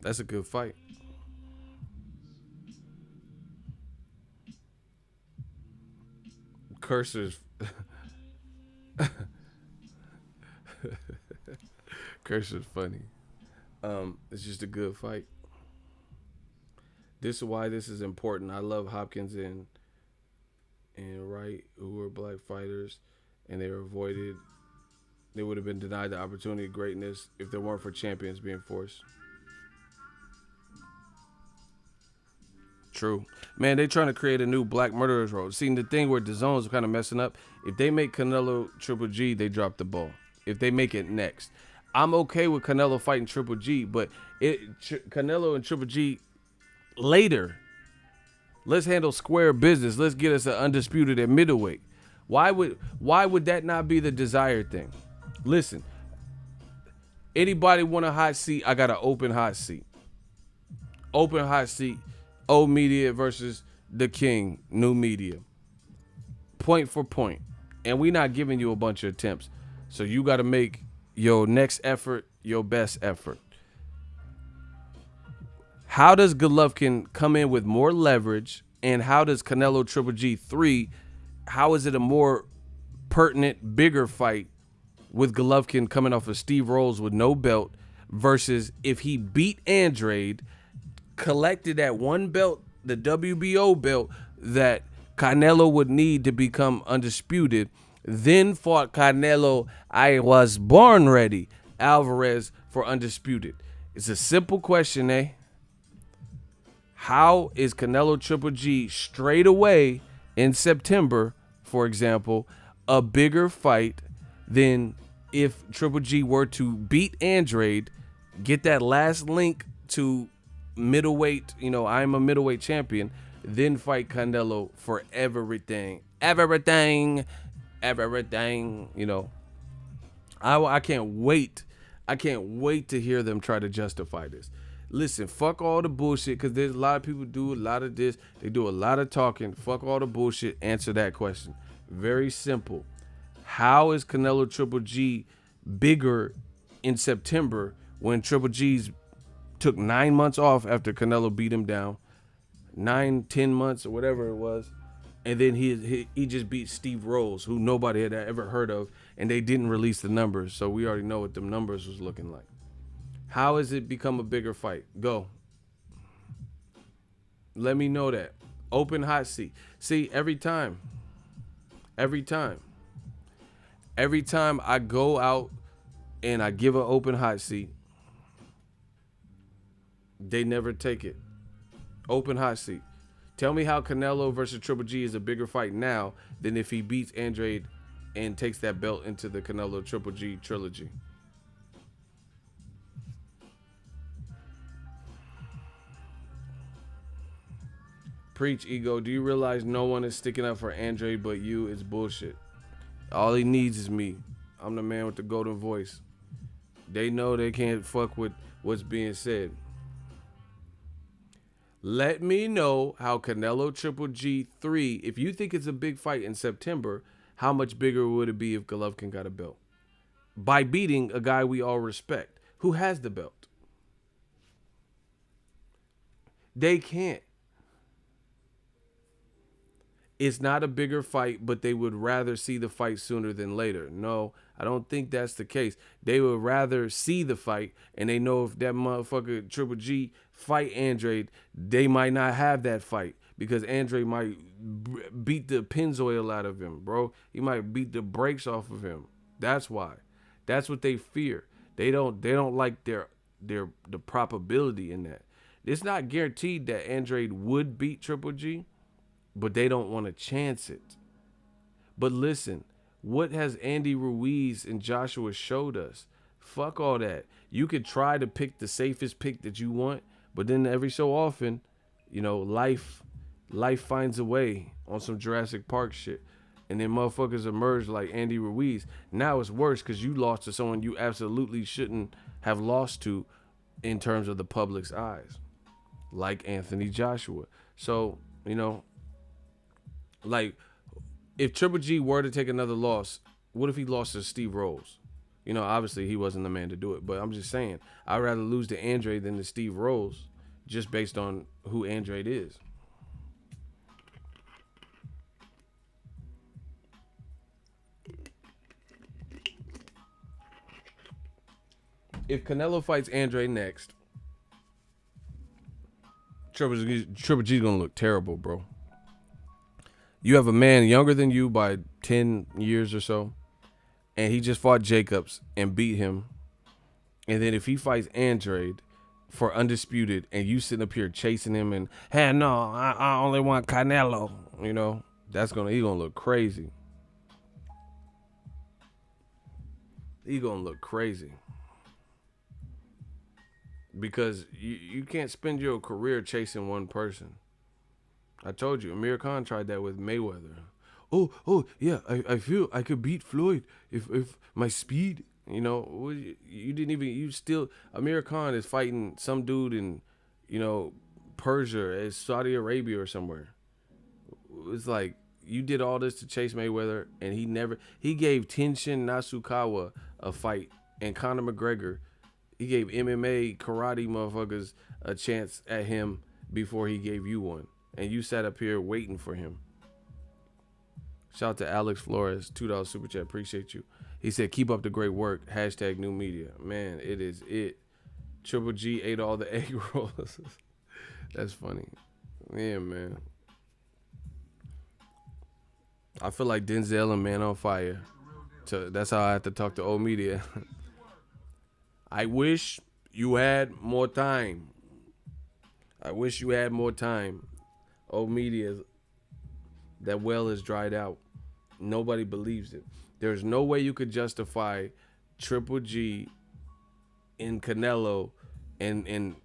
That's a good fight. Cursors. Cursor's funny. It's just a good fight. This is why this is important. I love Hopkins and Wright, who were black fighters, and they were avoided. They would have been denied the opportunity of greatness if there weren't for champions being forced. True. Man, they trying to create a new Black Murderers Road. See, the thing where DAZN's kind of messing up, if they make Canelo Triple G, they drop the ball. If they make it next. I'm okay with Canelo fighting Triple G, but Canelo and Triple G later. Let's handle square business. Let's get us an undisputed at middleweight. Why would that not be the desired thing? Listen, anybody want a hot seat? I got an open hot seat. Open hot seat. Old media versus the king, new media. Point for point. And we not giving you a bunch of attempts. So you got to make your next effort your best effort. How does Golovkin come in with more leverage? And how does Canelo Triple G 3, how is it a more pertinent, bigger fight with Golovkin coming off of Steve Rolls with no belt versus if he beat Andrade, collected that one belt, the WBO belt that Canelo would need to become undisputed, then fought Canelo, I was born ready, Alvarez for undisputed. It's a simple question, eh? How is Canelo Triple G straight away in September, for example, a bigger fight than if Triple G were to beat Andrade, get that last link to middleweight, I'm a middleweight champion, then fight Canelo for everything. I can't wait. I can't wait to hear them try to justify this. Listen, fuck all the bullshit, because there's a lot of people do a lot of this. They do a lot of talking. Fuck all the bullshit. Answer that question. Very simple. How is Canelo Triple G bigger in September when Triple G's took 9 months off after Canelo beat him down, 9-10 months or whatever it was, and then he just beat Steve Rolls, who nobody had ever heard of, and they didn't release the numbers, so we already know what them numbers was looking like. How has it become a bigger fight? Go. Let me know that. Open hot seat. See, every time I go out and I give an open hot seat, they never take it. Open hot seat. Tell me how Canelo versus Triple G is a bigger fight now than if he beats Andrade and takes that belt into the Canelo Triple G trilogy. Preach, ego. Do you realize no one is sticking up for Andrade but you? It's bullshit. All he needs is me. I'm the man with the golden voice. They know they can't fuck with what's being said. Let me know how Canelo Triple G 3, if you think it's a big fight in September, how much bigger would it be if Golovkin got a belt? By beating a guy we all respect, who has the belt. They can't. It's not a bigger fight, but they would rather see the fight sooner than later. No, I don't think that's the case. They would rather see the fight, and they know if that motherfucker Triple G fight Andrade, they might not have that fight because Andrade might beat the Pennzoil out of him, bro. He might beat the brakes off of him. That's why. That's what they fear. They don't like the probability in that. It's not guaranteed that Andrade would beat Triple G, but they don't want to chance it. But listen, what has Andy Ruiz and Joshua showed us? Fuck all that. You could try to pick the safest pick that you want, but then every so often, life finds a way on some Jurassic Park shit. And then motherfuckers emerge like Andy Ruiz. Now it's worse because you lost to someone you absolutely shouldn't have lost to in terms of the public's eyes, like Anthony Joshua. So, like, if Triple G were to take another loss, what if he lost to Steve Rolls? Obviously he wasn't the man to do it, but I'm just saying, I'd rather lose to Andrade than to Steve Rolls just based on who Andrade is. If Canelo fights Andrade next, Triple G's gonna look terrible, bro. You have a man younger than you by 10 years or so, and he just fought Jacobs and beat him. And then if he fights Andrade for undisputed, and you sitting up here chasing him and, hey, no, I only want Canelo, he gonna look crazy. He gonna look crazy. Because you can't spend your career chasing one person. I told you, Amir Khan tried that with Mayweather. Oh, yeah, I feel I could beat Floyd if my speed, you didn't even, Amir Khan is fighting some dude in, Persia, Saudi Arabia or somewhere. It's like, you did all this to chase Mayweather, and he gave Tenshin Nasukawa a fight, and Conor McGregor, he gave MMA karate motherfuckers a chance at him before he gave you one. And you sat up here waiting for him. Shout out to Alex Flores, $2 super chat. Appreciate you. He said, keep up the great work. # new media. Man, it is it. Triple G ate all the egg rolls. That's funny. Yeah, man. I feel like Denzel and Man on Fire. That's how I have to talk to old media. I wish you had more time. Old media, that well is dried out. Nobody believes it. There's no way you could justify Triple G in Canelo and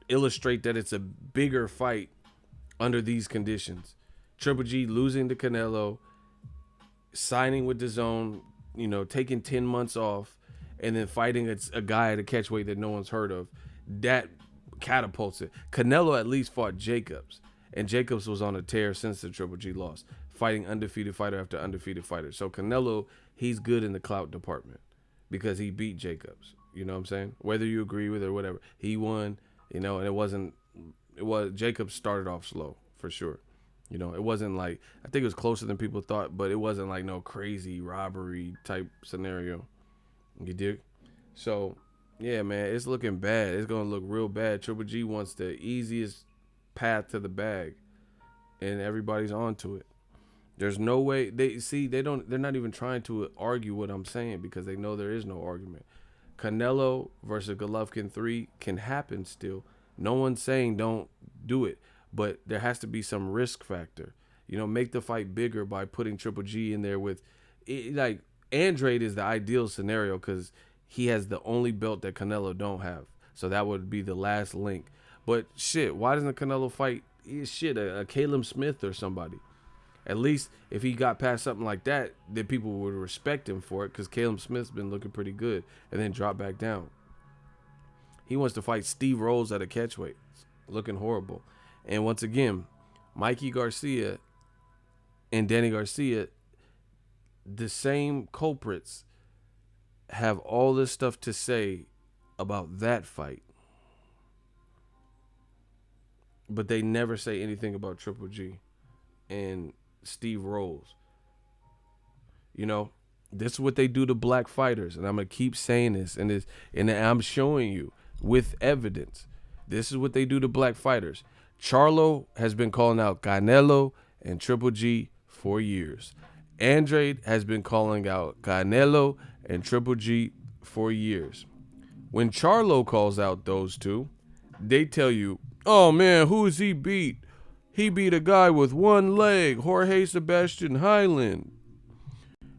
illustrate that it's a bigger fight under these conditions. Triple G losing to Canelo, signing with DAZN, taking 10 months off, and then fighting a guy at a catchweight that no one's heard of. That catapults it. Canelo at least fought Jacobs, and Jacobs was on a tear since the Triple G loss, fighting undefeated fighter after undefeated fighter. So Canelo, he's good in the clout department because he beat Jacobs. You know what I'm saying? Whether you agree with it or whatever, he won. And Jacobs started off slow for sure. It wasn't like, I think it was closer than people thought, but it wasn't like no crazy robbery type scenario. You dig? So, yeah, man, it's looking bad. It's going to look real bad. Triple G wants the easiest path to the bag, and everybody's onto it. There's no way. They're not even trying to argue what I'm saying because they know there is no argument. Canelo versus Golovkin 3 can happen still. No one's saying don't do it, but there has to be some risk factor. Make the fight bigger by putting Triple G in there with it, like, Andrade is the ideal scenario because he has the only belt that Canelo don't have. So that would be the last link. But shit, why doesn't Canelo fight a Caleb Smith or somebody? At least if he got past something like that, then people would respect him for it because Caleb Smith's been looking pretty good and then drop back down. He wants to fight Steve Rolls at a catchweight. Looking horrible. And once again, Mikey Garcia and Danny Garcia, the same culprits, have all this stuff to say about that fight, but they never say anything about Triple G and Steve Rolls. This is what they do to black fighters, and I'm gonna keep saying this, and I'm showing you with evidence. This is what they do to black fighters. Charlo has been calling out Canelo and Triple G for years. Andrade has been calling out Canelo and Triple G for years. When Charlo calls out those two, they tell you, oh man, who is he beat? He beat a guy with one leg, Jorge Sebastian Highland.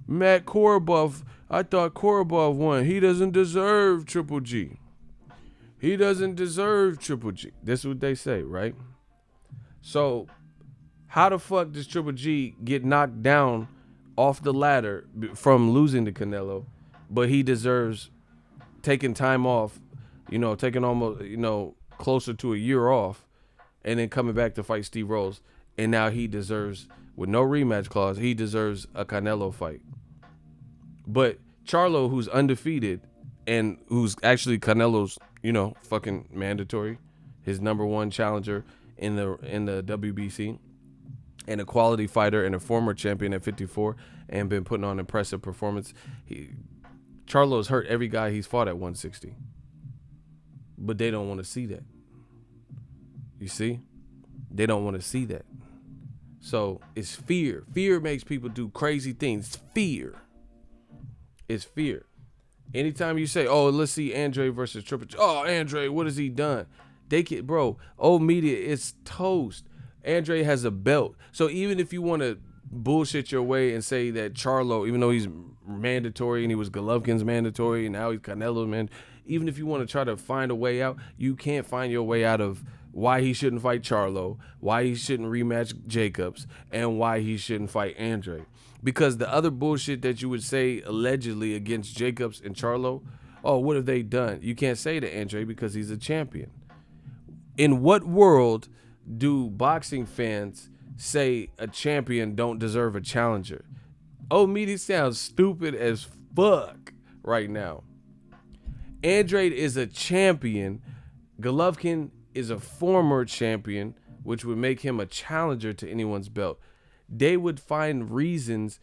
Matt Korobov, I thought Korobov won. He doesn't deserve Triple G. He doesn't deserve Triple G. This is what they say, right? So, how the fuck does Triple G get knocked down off the ladder from losing to Canelo, but he deserves taking time off, taking almost, closer to a year off, and then coming back to fight Steve Rolls, and now he deserves, with no rematch clause, he deserves a Canelo fight. But Charlo, who's undefeated and who's actually Canelo's, fucking mandatory, his number one challenger in the WBC, and a quality fighter and a former champion at 54 and been putting on impressive performance. Charlo's hurt every guy he's fought at 160. But they don't want to see that. You see? They don't want to see that. So it's fear. Fear makes people do crazy things. Fear. It's fear. Anytime you say, oh, let's see Andrade versus Triple G. Oh, Andrade, what has he done? Old media is toast. Andrade has a belt. So even if you want to bullshit your way and say that Charlo, even though he's mandatory and he was Golovkin's mandatory and now he's Canelo's man, even if you want to try to find a way out, you can't find your way out of why he shouldn't fight Charlo, why he shouldn't rematch Jacobs, and why he shouldn't fight Andrade. Because the other bullshit that you would say allegedly against Jacobs and Charlo, oh, what have they done? You can't say to Andrade because he's a champion. In what world do boxing fans say a champion don't deserve a challenger? Oh, media sounds stupid as fuck right now. Andrade is a champion. Golovkin is a former champion, which would make him a challenger to anyone's belt. They would find reasons.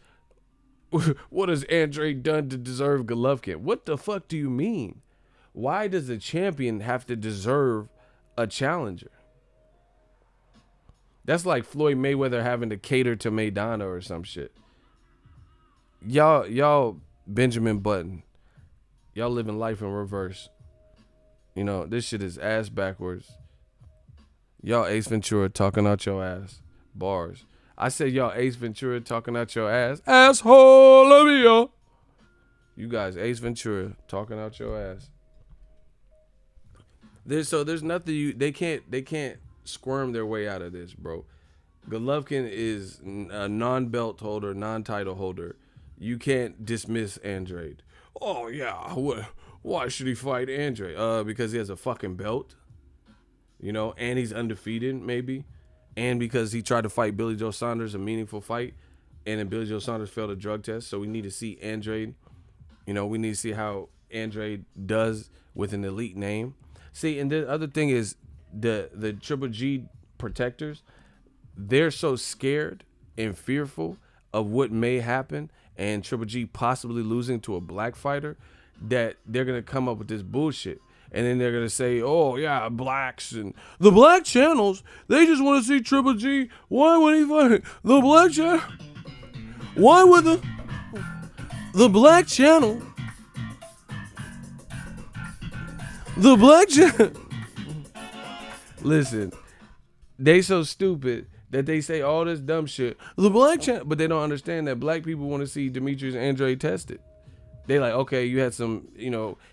What has Andrade done to deserve Golovkin? What the fuck do you mean? Why does a champion have to deserve a challenger? That's like Floyd Mayweather having to cater to Maidana or some shit. Y'all Benjamin Button. Y'all living life in reverse. This shit is ass backwards. Y'all Ace Ventura talking out your ass. Bars. I said y'all Ace Ventura talking out your ass. Asshole of you. You guys Ace Ventura talking out your ass. There's nothing they can't squirm their way out of this, bro. Golovkin is a non-belt holder, non-title holder. You can't dismiss Andrade. Oh yeah, why should he fight Andrade? Because he has a fucking belt, and he's undefeated maybe, and because he tried to fight Billy Joe Saunders, a meaningful fight, and then Billy Joe Saunders failed a drug test. So we need to see Andrade. We need to see how Andrade does with an elite name. See, and the other thing is the Triple G protectors, they're so scared and fearful of what may happen and Triple G possibly losing to a black fighter that they're going to come up with this bullshit. And then they're going to say, oh, yeah, blacks and the black channels, they just want to see Triple G. Why would he fight the black channel? Why would the black channel? The black channel. Listen, they so stupid that they say all this dumb shit. The black channel, but they don't understand that black people want to see Demetrius Andrade tested. They like, okay, you had some,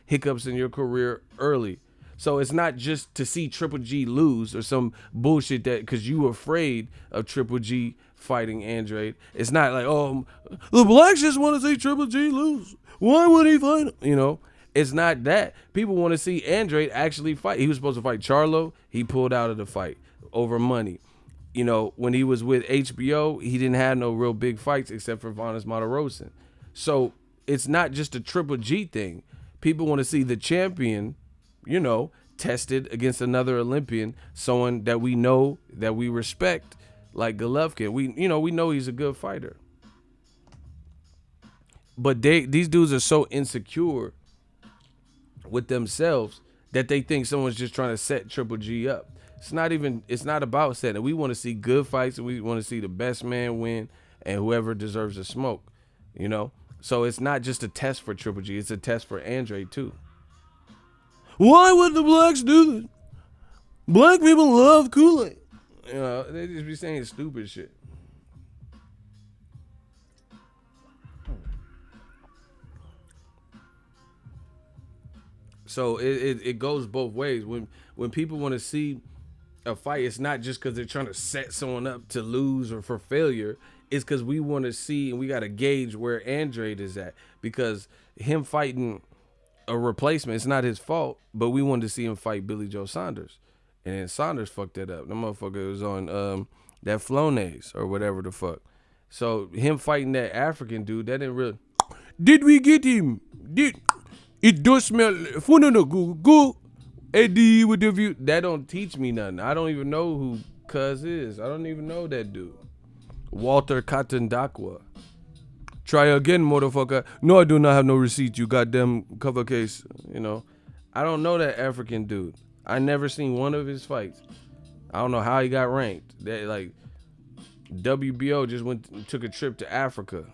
hiccups in your career early. So it's not just to see Triple G lose or some bullshit that because you were afraid of Triple G fighting Andrade. It's not like, oh, the blacks just want to see Triple G lose. Why would he fight him? It's not that. People want to see Andrade actually fight. He was supposed to fight Charlo. He pulled out of the fight over money. When he was with HBO, he didn't have no real big fights except for Vanes Martirosyan. So it's not just a Triple G thing. People want to see the champion, tested against another Olympian, someone that we know, that we respect, like Golovkin. We know he's a good fighter. But these dudes are so insecure with themselves that they think someone's just trying to set Triple G up. It's not about setting. We want to see good fights and we want to see the best man win and whoever deserves a smoke, So it's not just a test for Triple G. It's a test for Andrade too. Why would the blacks do this? Black people love Kool-Aid. You know, they just be saying stupid shit. So it goes both ways. When people want to see a fight, it's not just because they're trying to set someone up to lose or for failure. It's because we want to see and we got to gauge where Andrade is at. Because him fighting a replacement, it's not his fault, but we wanted to see him fight Billy Joe Saunders. And then Saunders fucked that up. The motherfucker was on that Flonase or whatever the fuck. So him fighting that African dude, that didn't really... Did we get him? It does smell... Go. Eddie with the view. That don't teach me nothing. I don't even know who Cuz is. I don't even know that dude. Walter Katandakwa. Try again, motherfucker. No, I do not have no receipt. You goddamn cover case. You know. I don't know that African dude. I never seen one of his fights. I don't know how he got ranked. That like WBO just took a trip to Africa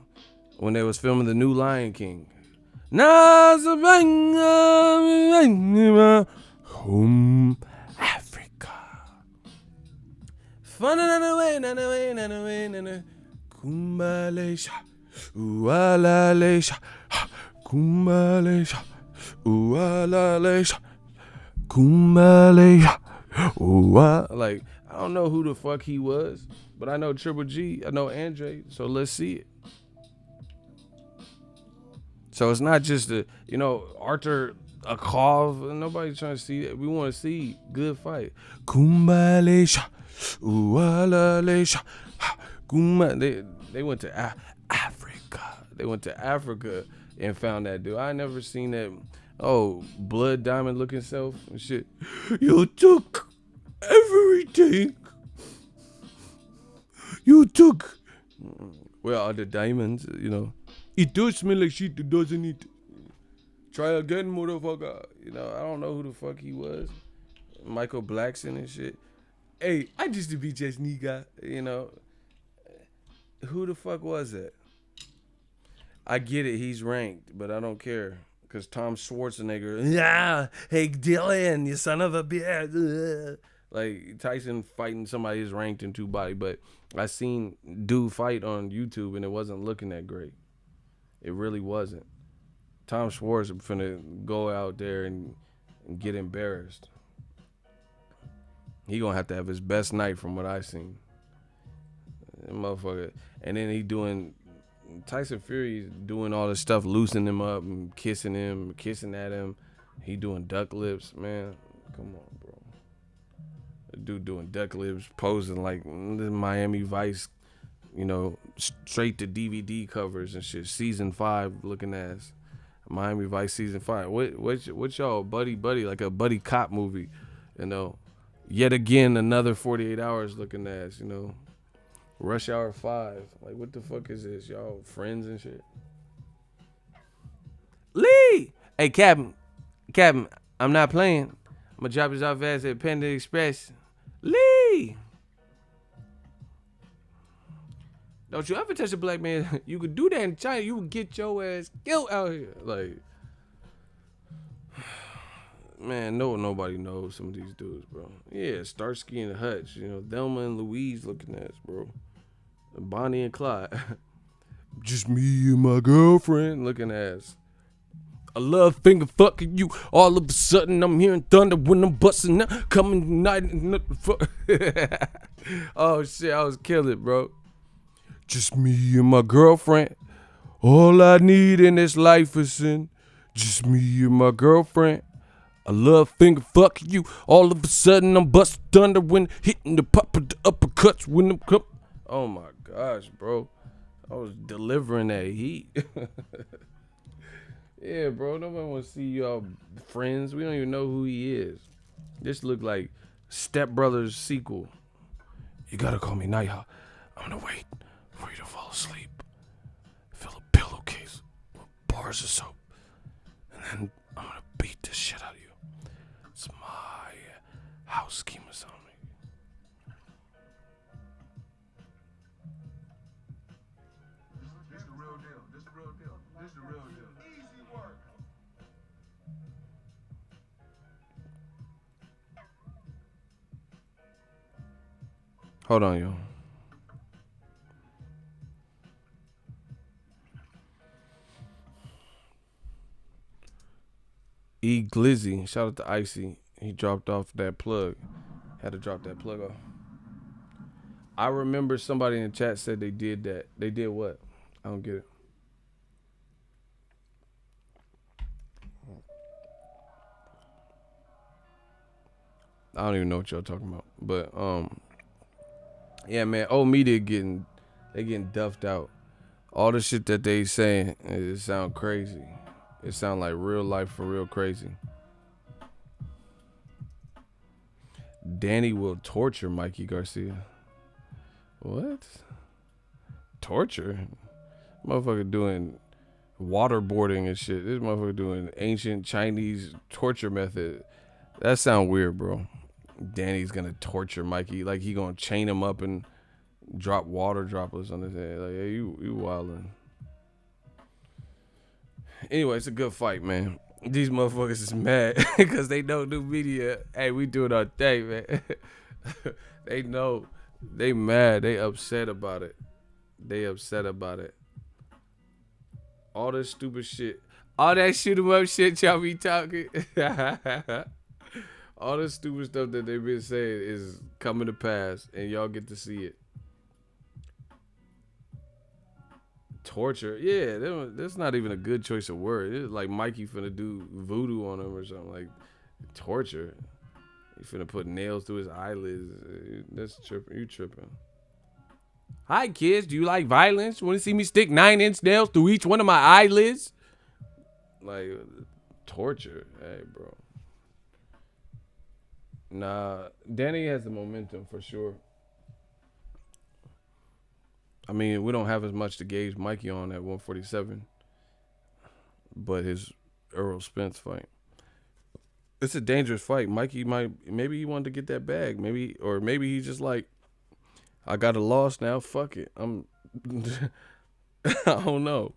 when they was filming the new Lion King. Home Africa. Fun another way. Kumbalesha. Ualalesha. Kumbalesha. Ualalesha. Kumbalesha. Like, I don't know who the fuck he was, but I know Triple G. I know Andrade. So let's see it. So it's not just Arthur Akov. Nobody's trying to see that. We want to see good fight. Kumbalesha, ualalesha, They went to Africa. They went to Africa and found that dude. I never seen that. Oh, blood diamond looking self and shit. You took everything. You took. Where are the diamonds? It does smell like shit, doesn't it? Try again, motherfucker. I don't know who the fuck he was. Michael Blackson and shit. Hey, I just to be just nigga, Who the fuck was that? I get it, he's ranked, but I don't care. Because Tom Schwarzenegger, yeah, hey, Dylan, you son of a bitch. Like, Tyson fighting somebody who's ranked in 2 body, but I seen dude fight on YouTube and it wasn't looking that great. It really wasn't. Tom Schwartz finna go out there and get embarrassed. He gonna have to have his best night from what I seen. Motherfucker. And then Tyson Fury doing all this stuff, loosening him up and kissing at him. He doing duck lips, man. Come on, bro. The dude doing duck lips, posing like Miami Vice, straight to DVD covers and shit. Season 5 looking ass. Miami Vice season 5. What y'all buddy like a buddy cop movie, Yet again another 48 hours looking ass, Rush Hour 5. Like, what the fuck is this? Y'all friends and shit? Lee! Hey, Captain, I'm not playing. I'm gonna drop this off ass at Panda Express. Lee! Don't you ever touch a black man. You could do that in China. You would get your ass killed out here. Like, man, nobody knows some of these dudes, bro. Yeah, Starsky and Hutch, Thelma and Louise looking ass, bro. Bonnie and Clyde. Just me and my girlfriend looking ass. I love finger fucking you. All of a sudden I'm hearing thunder when I'm busting out. Coming night. Oh shit, I was killing, bro. Just me and my girlfriend. All I need in this life is sin. Just me and my girlfriend. I love finger fucking you. All of a sudden I'm busting thunder when hitting the pop of the uppercuts when I'm come. Oh my gosh, bro. I was delivering that heat. Yeah, bro. Nobody want to see y'all friends. We don't even know who he is. This look like Step Brothers sequel. You gotta call me Nighthawk. I'm gonna wait for you to fall asleep. Fill a pillowcase with bars of soap. And then I'm gonna beat the shit out of you. It's my house schema on me. This the real deal. This the real deal. This the real deal. Easy work. Hold on, yo. E Glizzy, shout out to Icy. He dropped off that plug. Had to drop that plug off. I remember somebody in the chat said they did that. They did what? I don't get it. I don't even know what y'all talking about. But yeah, man, old media getting duffed out. All the shit that they saying, it sound crazy. It sound like real life for real crazy. Danny will torture Mikey Garcia. What? Torture? Motherfucker doing waterboarding and shit. This motherfucker doing ancient Chinese torture method. That sound weird, bro. Danny's gonna torture Mikey. Like he gonna chain him up and drop water droplets on his head. Like, hey, you wildin'. Anyway, it's a good fight, man. These motherfuckers is mad because they don't do media. Hey, we doing our thing, man. They know. They mad. They upset about it. All this stupid shit. All that shoot 'em up shit y'all be talking. All this stupid stuff that they been saying is coming to pass, and y'all get to see it. Torture, yeah, that's not even a good choice of word. It's like Mikey finna do voodoo on him or something. Like torture. He finna put nails through his eyelids. That's tripping. You tripping. Hi kids, do you like violence? Want to see me stick 9-inch nails through each one of my eyelids? Like torture. Hey, bro. Nah, Danny has the momentum for sure. I mean, we don't have as much to gauge Mikey on at 147, but his Errol Spence fight. It's a dangerous fight. Mikey maybe he wanted to get that bag. Maybe he's just like, I got a loss now. Fuck it. I don't know.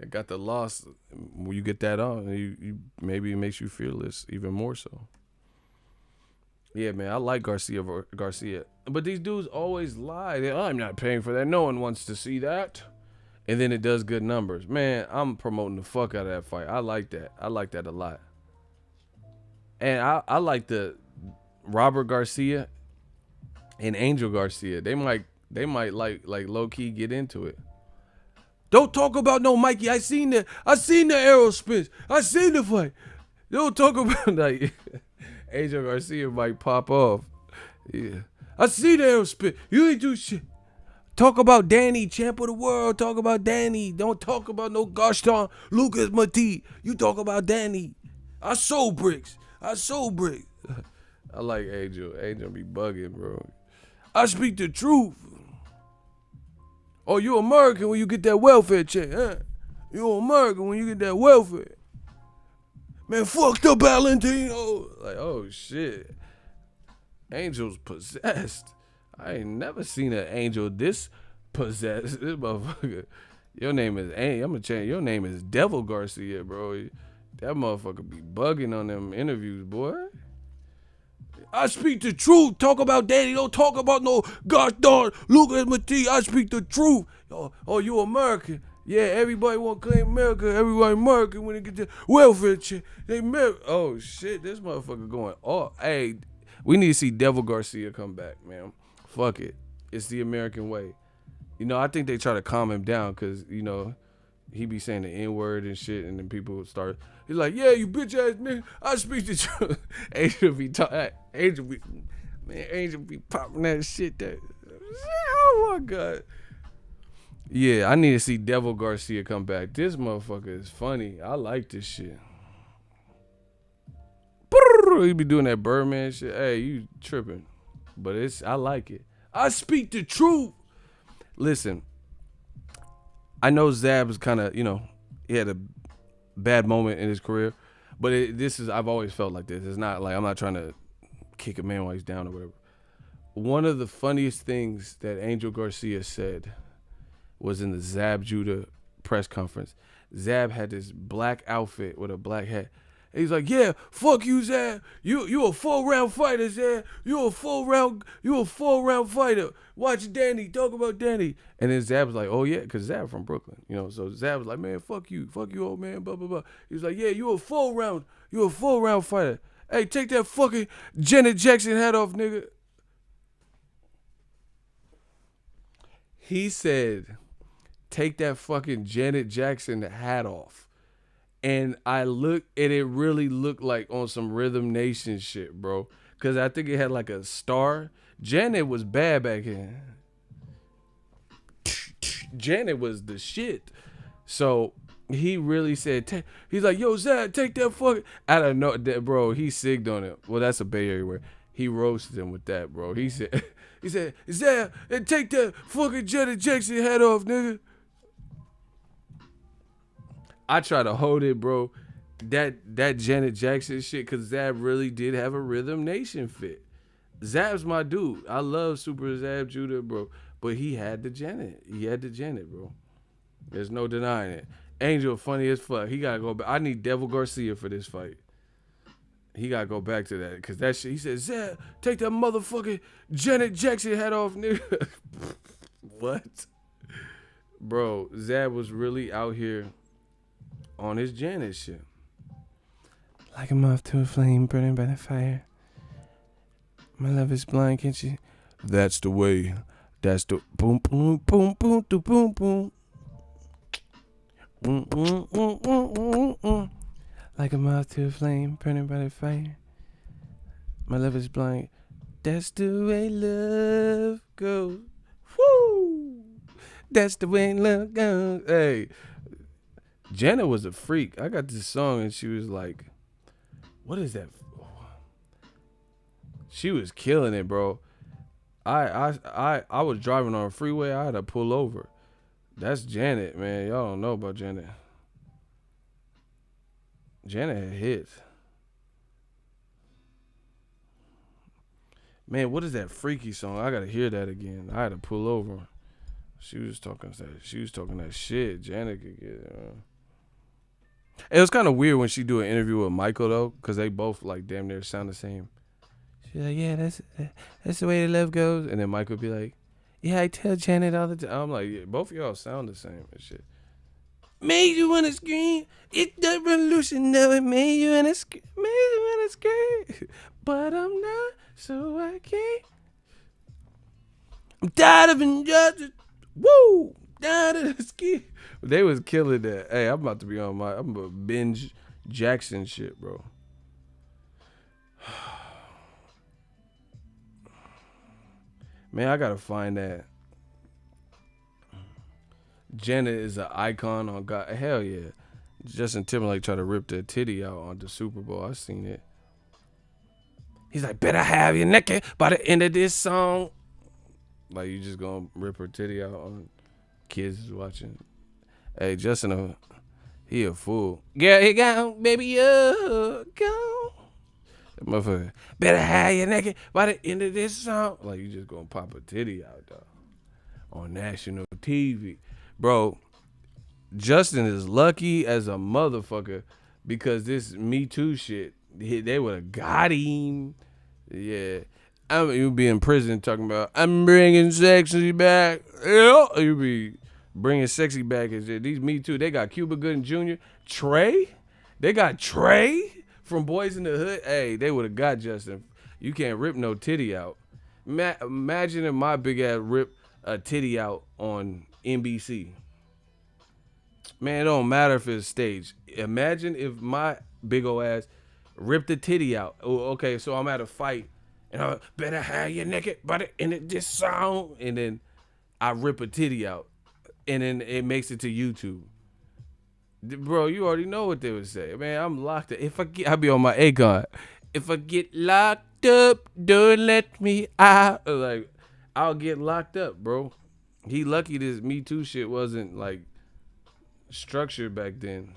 I got the loss. When you get that on, you maybe it makes you fearless even more so. Yeah, man, I like Garcia, but these dudes always lie. I'm not paying for that. No one wants to see that. And then it does good numbers. Man, I'm promoting the fuck out of that fight. I like that. I like that a lot. And I like the Robert Garcia and Angel Garcia. They might like low key get into it. Don't talk about no Mikey. I seen the arrow spins. I seen the fight. Don't talk about like Angel Garcia might pop off. Yeah. I see the arrow spin. You ain't do shit. Talk about Danny, champ of the world. Talk about Danny. Don't talk about no Gaston Lucas Mati. You talk about Danny. I sold bricks. I like Angel. Angel be bugging, bro. I speak the truth. Oh, you American when you get that welfare check, huh? You American when you get that welfare. Man, fuck the Valentino. Like, oh, shit. Angel's possessed. I ain't never seen an angel this possessed. This motherfucker. Your name is I'm gonna change. Your name is Devil Garcia, bro. That motherfucker be bugging on them interviews, boy. I speak the truth. Talk about Danny. Don't talk about no gosh darn Lucas Mati. I speak the truth. Oh, you American. Yeah, everybody want to claim America. Everybody American when they get the welfare check. They American. Oh, shit. This motherfucker going, oh, hey, we need to see Devil Garcia come back, man. Fuck it. It's the American way. You know, I think they try to calm him down because, you know, he be saying the N-word and shit, and then people start, he's like, yeah, you bitch ass nigga, I speak the truth. Angel be popping that shit that, oh my God. Yeah, I need to see Devil Garcia come back. This motherfucker is funny. I like this shit. He be doing that Birdman shit. Hey, you tripping. But I like it. I speak the truth. Listen, I know Zab was kind of, you know, he had a bad moment in his career, but I've always felt like this. It's not like I'm not trying to kick a man while he's down or whatever. One of the funniest things that Angel Garcia said was in the Zab Judah press conference. Zab had this black outfit with a black hat, And he's like, yeah, fuck you, Zab. You a 4-round fighter, Zab. You a 4-round fighter. Watch Danny. Talk about Danny. And then Zab was like, oh yeah, because Zab from Brooklyn. You know, so Zab was like, man, fuck you, old man, blah, blah, blah. He was like, yeah, you a 4-round fighter. Hey, take that fucking Janet Jackson hat off, nigga. He said, take that fucking Janet Jackson hat off. And I looked, and it really looked like on some Rhythm Nation shit, bro. Because I think it had like a star. Janet was bad back then. Janet was the shit. So he really said, he's like, yo, Zach, take that fucking. I don't know, bro. He sigged on it. Well, that's a Bay Area word. He roasted him with that, bro. He said, Zach, take that fucking Janet Jackson hat off, nigga. I try to hold it, bro. That Janet Jackson shit, because Zab really did have a Rhythm Nation fit. Zab's my dude. I love Super Zab Judah, bro. But he had the Janet. Bro. There's no denying it. Angel funny as fuck. He gotta go back. I need Devil Garcia for this fight. He gotta go back to that. Cause that shit, he said, Zab, take that motherfucking Janet Jackson hat off, nigga. What? Bro, Zab was really out here on his Janet shit. Like a moth to a flame burning by the fire. My love is blind, can't you? That's the way. That's the boom, boom, boom, boom, boom, boom, boom. Like a moth to a flame burning by the fire. My love is blind. That's the way love goes. Woo! That's the way love goes. Hey. Janet was a freak. I got this song and she was like, what is that? She was killing it, bro. I was driving on a freeway. I had to pull over. That's Janet, man. Y'all don't know about Janet. Janet had hits. Man, what is that freaky song? I gotta hear that again. I had to pull over. She was talking that shit. Janet could get. It was kind of weird when she do an interview with Michael though, cause they both like damn near sound the same. She's like, yeah, that's the way the love goes, and then Michael be like, yeah, I tell Janet all the time. I'm like, yeah, both of y'all sound the same and shit. Made you wanna scream. It's the revolution, no, it made you wanna scream. But I'm not, so I can't. I'm tired of injustice. Woo! Tired of the ski. They was killing that. Hey, I'm about to be on I'm a binge Jackson shit, bro. Man, I gotta find that. Janet is an icon on God. Hell yeah. Justin Timberlake tried to rip that titty out on the Super Bowl. I seen it. He's like, better have you naked by the end of this song. Like, you just gonna rip her titty out on kids watching. Hey, Justin, he a fool. Girl, he gone, baby, you gone. That motherfucker, better have you naked by the end of this song. Like, you just gonna pop a titty out, dog. On national TV. Bro, Justin is lucky as a motherfucker because this Me Too shit, they would have got him. Yeah. You be in prison talking about, I'm bringing sexy back. Yeah. You be bringing sexy back. These Me Too, they got Cuba Gooding Jr. Trey. They got Trey from Boys in the Hood. Hey, they would have got Justin. You can't rip no titty out. Imagine if my big ass rip a titty out on NBC. Man, it don't matter if it's staged. Imagine if my big ol' ass ripped the titty out. Oh, okay, so I'm at a fight and I better have you naked by the end of this song, and then I rip a titty out, and then it makes it to YouTube. Bro, you already know what they would say. Man, I'm locked up. I'll be on my Akon. If I get locked up, don't let me out. Like, I'll get locked up, bro. He lucky this Me Too shit wasn't like structured back then.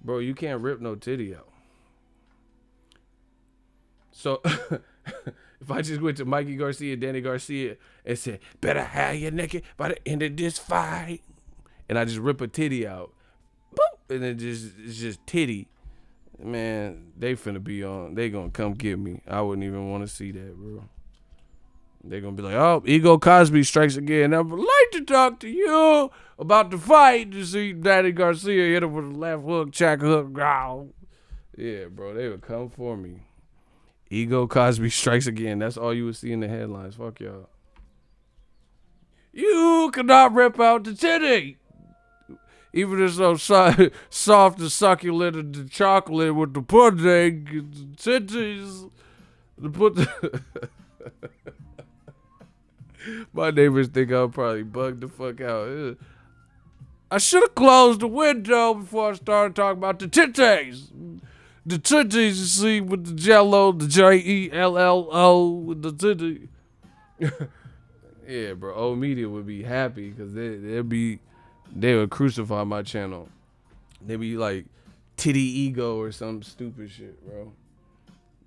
Bro, you can't rip no titty out. So if I just went to Mikey Garcia, Danny Garcia, and said, better have you naked by the end of this fight, and I just rip a titty out, boop, and it's just titty. Man, they finna be on. They gonna come get me. I wouldn't even want to see that, bro. They gonna be like, oh, Ego Cosby strikes again. I would like to talk to you about the fight. You see, Daddy Garcia hit him with a left hook, check hook, growl. Yeah, bro, they would come for me. Ego Cosby strikes again. That's all you would see in the headlines. Fuck y'all. You cannot rip out the titty. Even it's so soft and succulent and the chocolate with the pudding, the titties, the put. My neighbors think I'll probably bug the fuck out. I should have closed the window before I started talking about the titties. The titties, you see, with the jello, the JELLO, with the titty. Yeah, bro. Old media would be happy because they would crucify my channel. They'd be like, titty ego or some stupid shit, bro.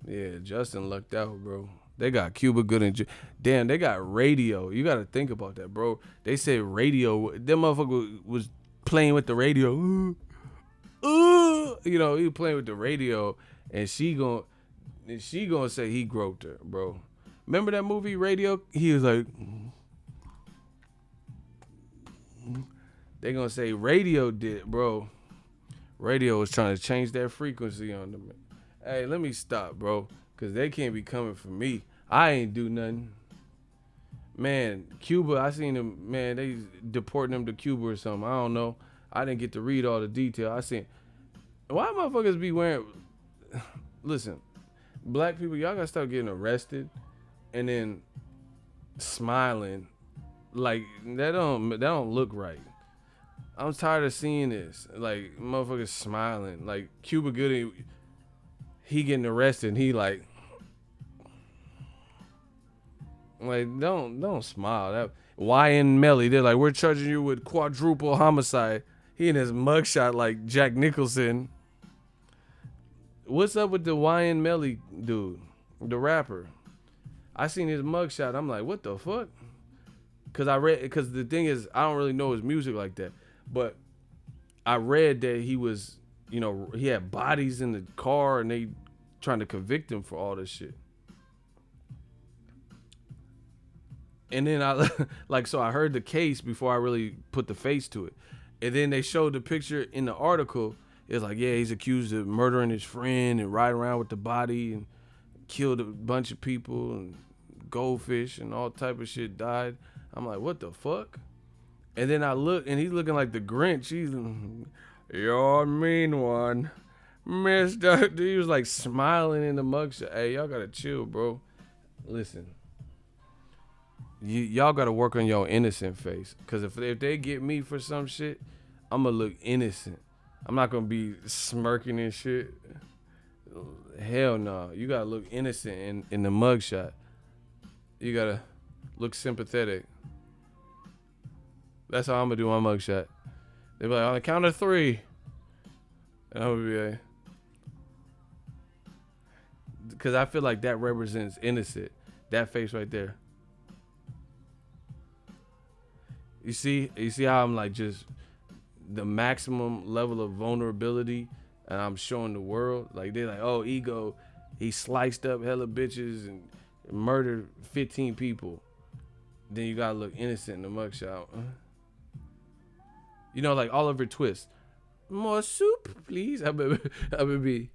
Yeah, Justin lucked out, bro. They got Cuba Gooding. Damn, they got radio. You got to think about that, bro. They said radio. Them motherfucker was playing with the radio. You know, he was playing with the radio, and she gonna say he groped her, bro. Remember that movie Radio? He was like, they gonna say radio did, bro. Radio was trying to change that frequency on them. Hey, let me stop, bro, because they can't be coming for me. I ain't do nothing. Man, Cuba, I seen them, man, they deporting them to Cuba or something. I don't know. I didn't get to read all the detail. I seen, why motherfuckers be wearing, listen, black people, y'all gotta start getting arrested and then smiling. Like, that don't look right. I'm tired of seeing this. Like, motherfuckers smiling. Like, Cuba Gooding, he getting arrested and he like don't smile. That YN Melly, they're like, we're charging you with quadruple homicide. He in his mugshot like Jack Nicholson. What's up with the YN Melly dude, the rapper? I seen his mugshot. I'm like, what the fuck? Cause the thing is, I don't really know his music like that, but I read that he was, you know, he had bodies in the car and they trying to convict him for all this shit. And then so I heard the case before I really put the face to it. And then they showed the picture in the article. It's like, yeah, he's accused of murdering his friend and riding around with the body and killed a bunch of people and goldfish and all type of shit died. I'm like, what the fuck? And then I look and he's looking like the Grinch. You're a mean one, Mister. He was like smiling in the mugshot. Hey, y'all gotta chill, bro. Listen. Y'all gotta work on your innocent face, cause if they get me for some shit, I'm gonna look innocent. I'm not gonna be smirking and shit. Hell no. You gotta look innocent in the mugshot. You gotta look sympathetic. That's how I'm gonna do my mugshot. They be like, on the count of 3, and I'm gonna be like, cause I feel like that represents innocent. That face right there. You see how I'm like just the maximum level of vulnerability, and I'm showing the world. Like they're like, oh, Ego, he sliced up hella bitches and murdered 15 people. Then you gotta look innocent in the mugshot. You know, like Oliver Twist. More soup, please. I be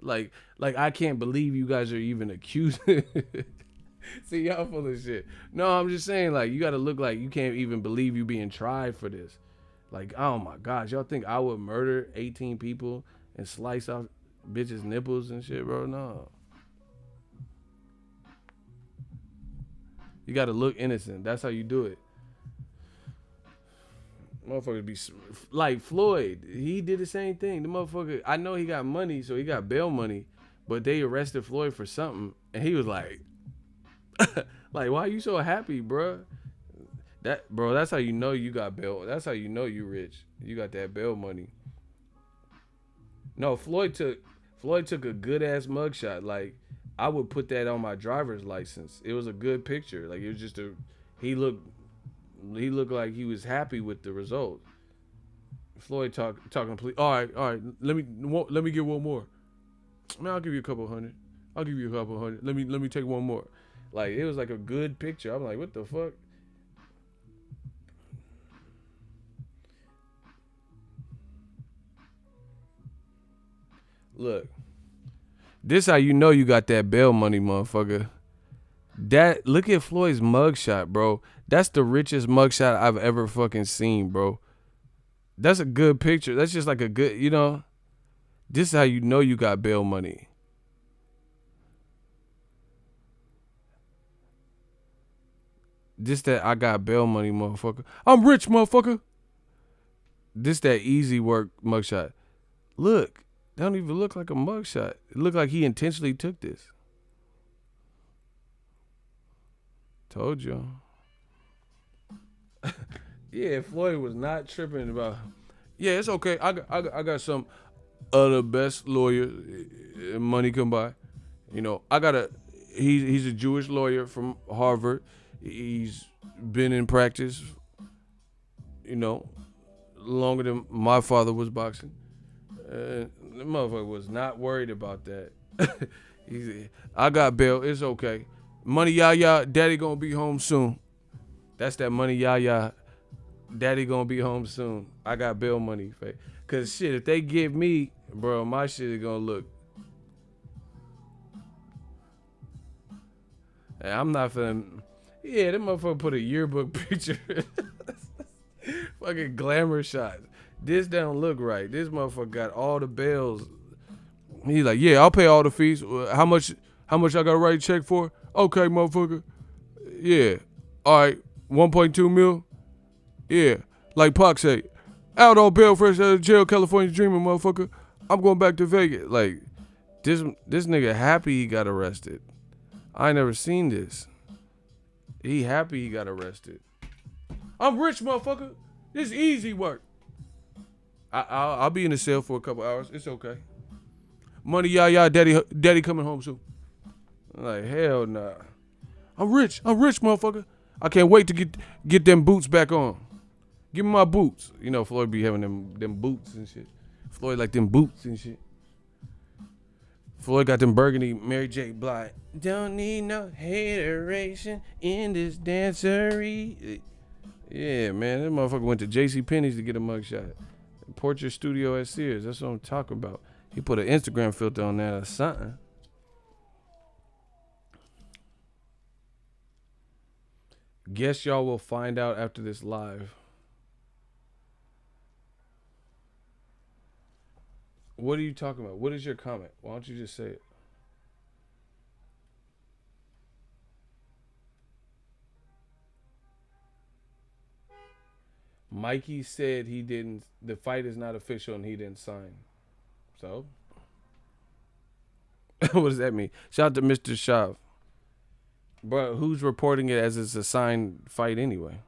like I can't believe you guys are even accusing. See, y'all full of shit. No, I'm just saying, like, you gotta look like you can't even believe you being tried for this. Like, oh my gosh, y'all think I would murder 18 people and slice off bitches' nipples and shit, bro? No. You gotta look innocent. That's how you do it. Motherfuckers be like Floyd. He did the same thing. The motherfucker, I know he got money, so he got bail money, but they arrested Floyd for something, and he was like, like, why are you so happy, bro? That's how you know you got bail. That's how you know you rich. You got that bail money. No, Floyd took a good ass mugshot. Like, I would put that on my driver's license. It was a good picture. Like, it was just he looked like he was happy with the result. Floyd talking to police. All right, all right. Let me get one more. Man, I'll give you a couple hundred. I'll give you a couple hundred. Let me take one more. Like it was like a good picture. I'm like, what the fuck? Look, this how you know you got that bail money, motherfucker. That look at Floyd's mugshot, bro. That's the richest mugshot I've ever fucking seen, bro. That's a good picture. That's just like a good, This is how you know you got bail money. This that I got bail money, motherfucker. I'm rich, motherfucker. This that easy work mugshot. Look, that don't even look like a mugshot. It looked like he intentionally took this. Told you. Yeah, Floyd was not tripping about. Yeah, it's okay. I got some of the best lawyers money come by. I got a. He's a Jewish lawyer from Harvard. He's been in practice. Longer than my father was boxing. The motherfucker was not worried about that. I got bail. It's okay. Money, yah, daddy gonna be home soon. That's that money, yah. Daddy gonna be home soon. I got bail money. Cause shit, if they give me, bro, my shit is gonna look. And I'm not finna. Yeah, that motherfucker put a yearbook picture. Fucking glamour shot. This don't look right. This motherfucker got all the bells. He's like, yeah, I'll pay all the fees. How much I gotta write a check for? Okay, motherfucker. Yeah. All right. 1.2 mil. Yeah. Like Pac say, out on bail, fresh out of jail, California dreaming, motherfucker. I'm going back to Vegas. Like, this nigga happy he got arrested. I ain't never seen this. He happy he got arrested. I'm rich, motherfucker. This easy work. I'll be in the cell for a couple hours. It's okay. Money, yah, daddy coming home soon. I'm like, hell nah. I'm rich, motherfucker. I can't wait to get them boots back on. Give me my boots. Floyd be having them boots and shit. Floyd like them boots and shit. Floyd got them burgundy Mary J. Blige. Don't need no hateration in this dancery. Yeah, man, that motherfucker went to J.C. Penney's to get a mugshot. Portrait studio at Sears. That's what I'm talking about. He put an Instagram filter on that or something. Guess y'all will find out after this live. What are you talking about? What is your comment? Why don't you just say it? Mikey said the fight is not official and he didn't sign. So? What does that mean? Shout out to Mr. Shav. But who's reporting it as it's a signed fight anyway?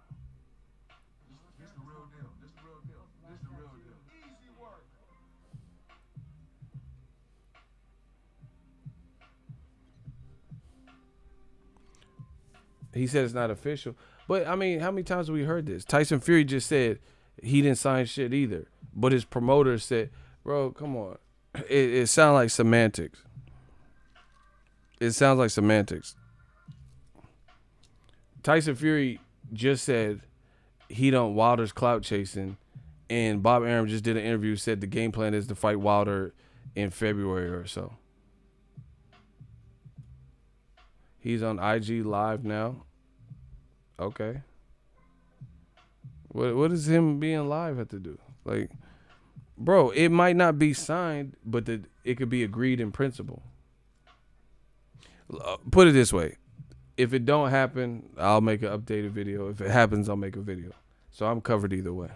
He said it's not official. But, I mean, how many times have we heard this? Tyson Fury just said he didn't sign shit either. But his promoter said, bro, come on. It sounds like semantics. Tyson Fury just said he don't Wilder's clout chasing. And Bob Arum just did an interview, said the game plan is to fight Wilder in February or so. He's on IG Live now. Okay. What does him being live have to do? Like, bro, it might not be signed, but it could be agreed in principle. Put it this way. If it don't happen, I'll make an updated video. If it happens, I'll make a video. So I'm covered either way.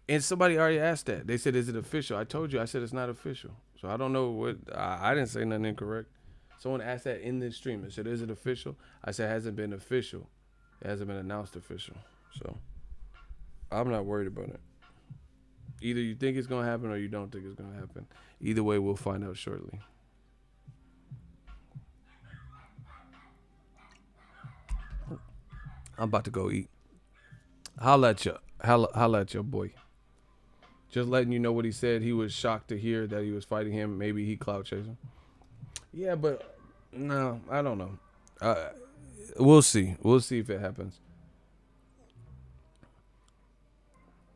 And somebody already asked that. They said, is it official? I told you. I said it's not official. So I don't know what. I didn't say nothing incorrect. Someone asked that in the stream. I said, is it official? I said, it hasn't been official. It hasn't been announced official. So I'm not worried about it. Either you think it's going to happen or you don't think it's going to happen. Either way, we'll find out shortly. I'm about to go eat. Holla at you. Holla at your boy. Just letting you know what he said. He was shocked to hear that he was fighting him. Maybe he clout chasing. Yeah, but no, I don't know. Uh, we'll see. We'll see if it happens.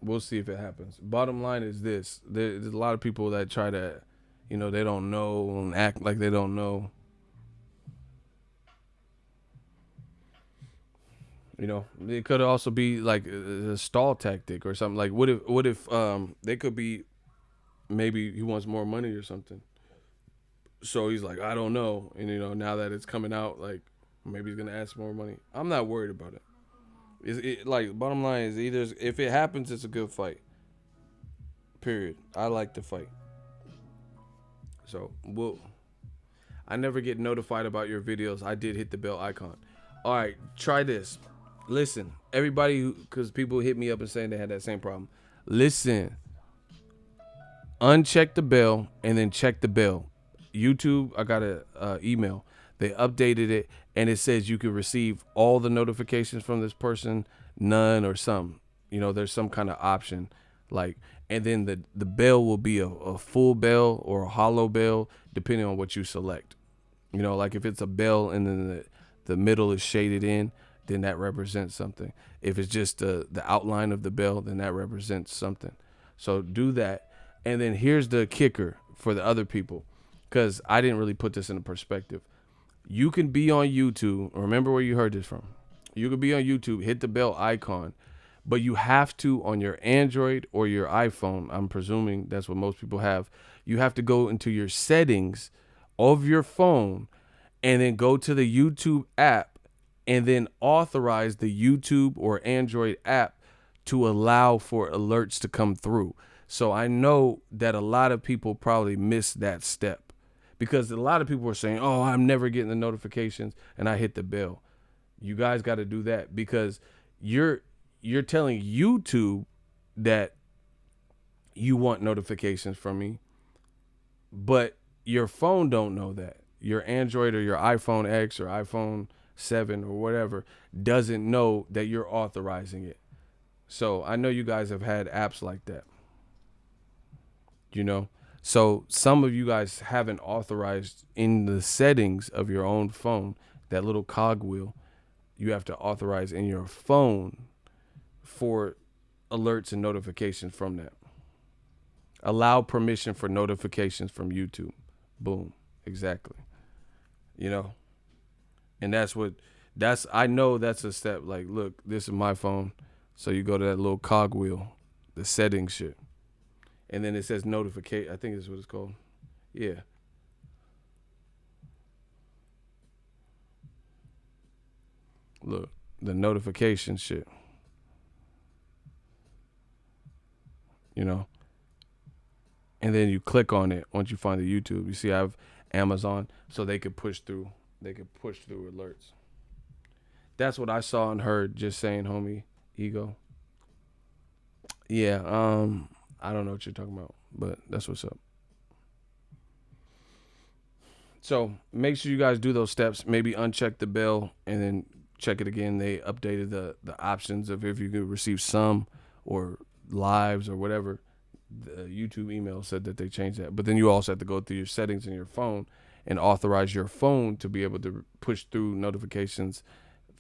We'll see if it happens. Bottom line is this: there's a lot of people that try to, they don't know and act like they don't know. It could also be like a stall tactic or something. Like, what if they could be, maybe he wants more money or something. So he's like, I don't know, and now that it's coming out, like maybe he's gonna ask more money. I'm not worried about it. Like, bottom line is, either if it happens, it's a good fight. Period. I like the fight. So I never get notified about your videos. I did hit the bell icon. All right, try this. Listen, everybody, because people hit me up and saying they had that same problem. Listen, uncheck the bell and then check the bell. YouTube, I got a email. They updated it and it says you can receive all the notifications from this person, none or some. There's some kind of option, like, and then the bell will be a full bell or a hollow bell depending on what you select. Like if it's a bell and then the middle is shaded in, then that represents something. If it's just the outline of the bell, then that represents something. So do that. And then here's the kicker for the other people, because I didn't really put this in a perspective. You can be on YouTube. Remember where you heard this from. You could be on YouTube, hit the bell icon, but you have to, on your Android or your iPhone, I'm presuming that's what most people have, you have to go into your settings of your phone and then go to the YouTube app and then authorize the YouTube or Android app to allow for alerts to come through. So I know that a lot of people probably miss that step, because a lot of people are saying, oh, I'm never getting the notifications, and I hit the bell. You guys got to do that, because you're telling YouTube that you want notifications from me, but your phone don't know that. Your Android or your iPhone X or iPhone 7 or whatever doesn't know that you're authorizing it. So I know you guys have had apps like that. So some of you guys haven't authorized in the settings of your own phone, that little cogwheel, you have to authorize in your phone for alerts and notifications from that. Allow permission for notifications from YouTube. Boom. Exactly. And I know that's a step. Like, look, this is my phone. So you go to that little cogwheel, the settings shit. And then it says notification. I think that's what it's called. Yeah. Look, the notification shit. And then you click on it once you find the YouTube. You see I have Amazon, so they could push through. They could push through alerts. That's what I saw and heard. Just saying, homie, ego. Yeah. I don't know what you're talking about, but that's what's up. So make sure you guys do those steps. Maybe uncheck the bell and then check it again. They updated the options of if you could receive some or lives or whatever. The YouTube email said that they changed that. But then you also have to go through your settings in your phone and authorize your phone to be able to push through notifications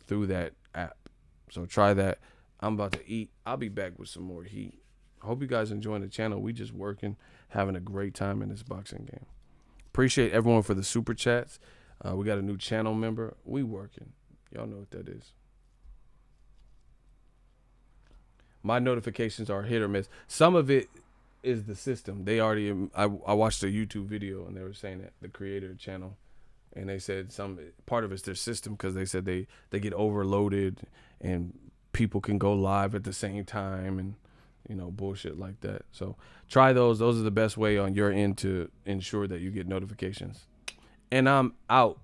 through that app. So try that. I'm about to eat. I'll be back with some more heat. Hope you guys enjoying the channel. We just working, having a great time in this boxing game. Appreciate everyone for the super chats. We got a new channel member. We working. Y'all know what that is. My notifications are hit or miss. Some of it is the system. They already, I watched a YouTube video and they were saying that the creator channel, and they said some part of it's their system, because they said they get overloaded and people can go live at the same time and bullshit like that. So try those. Those are the best way on your end to ensure that you get notifications. And I'm out.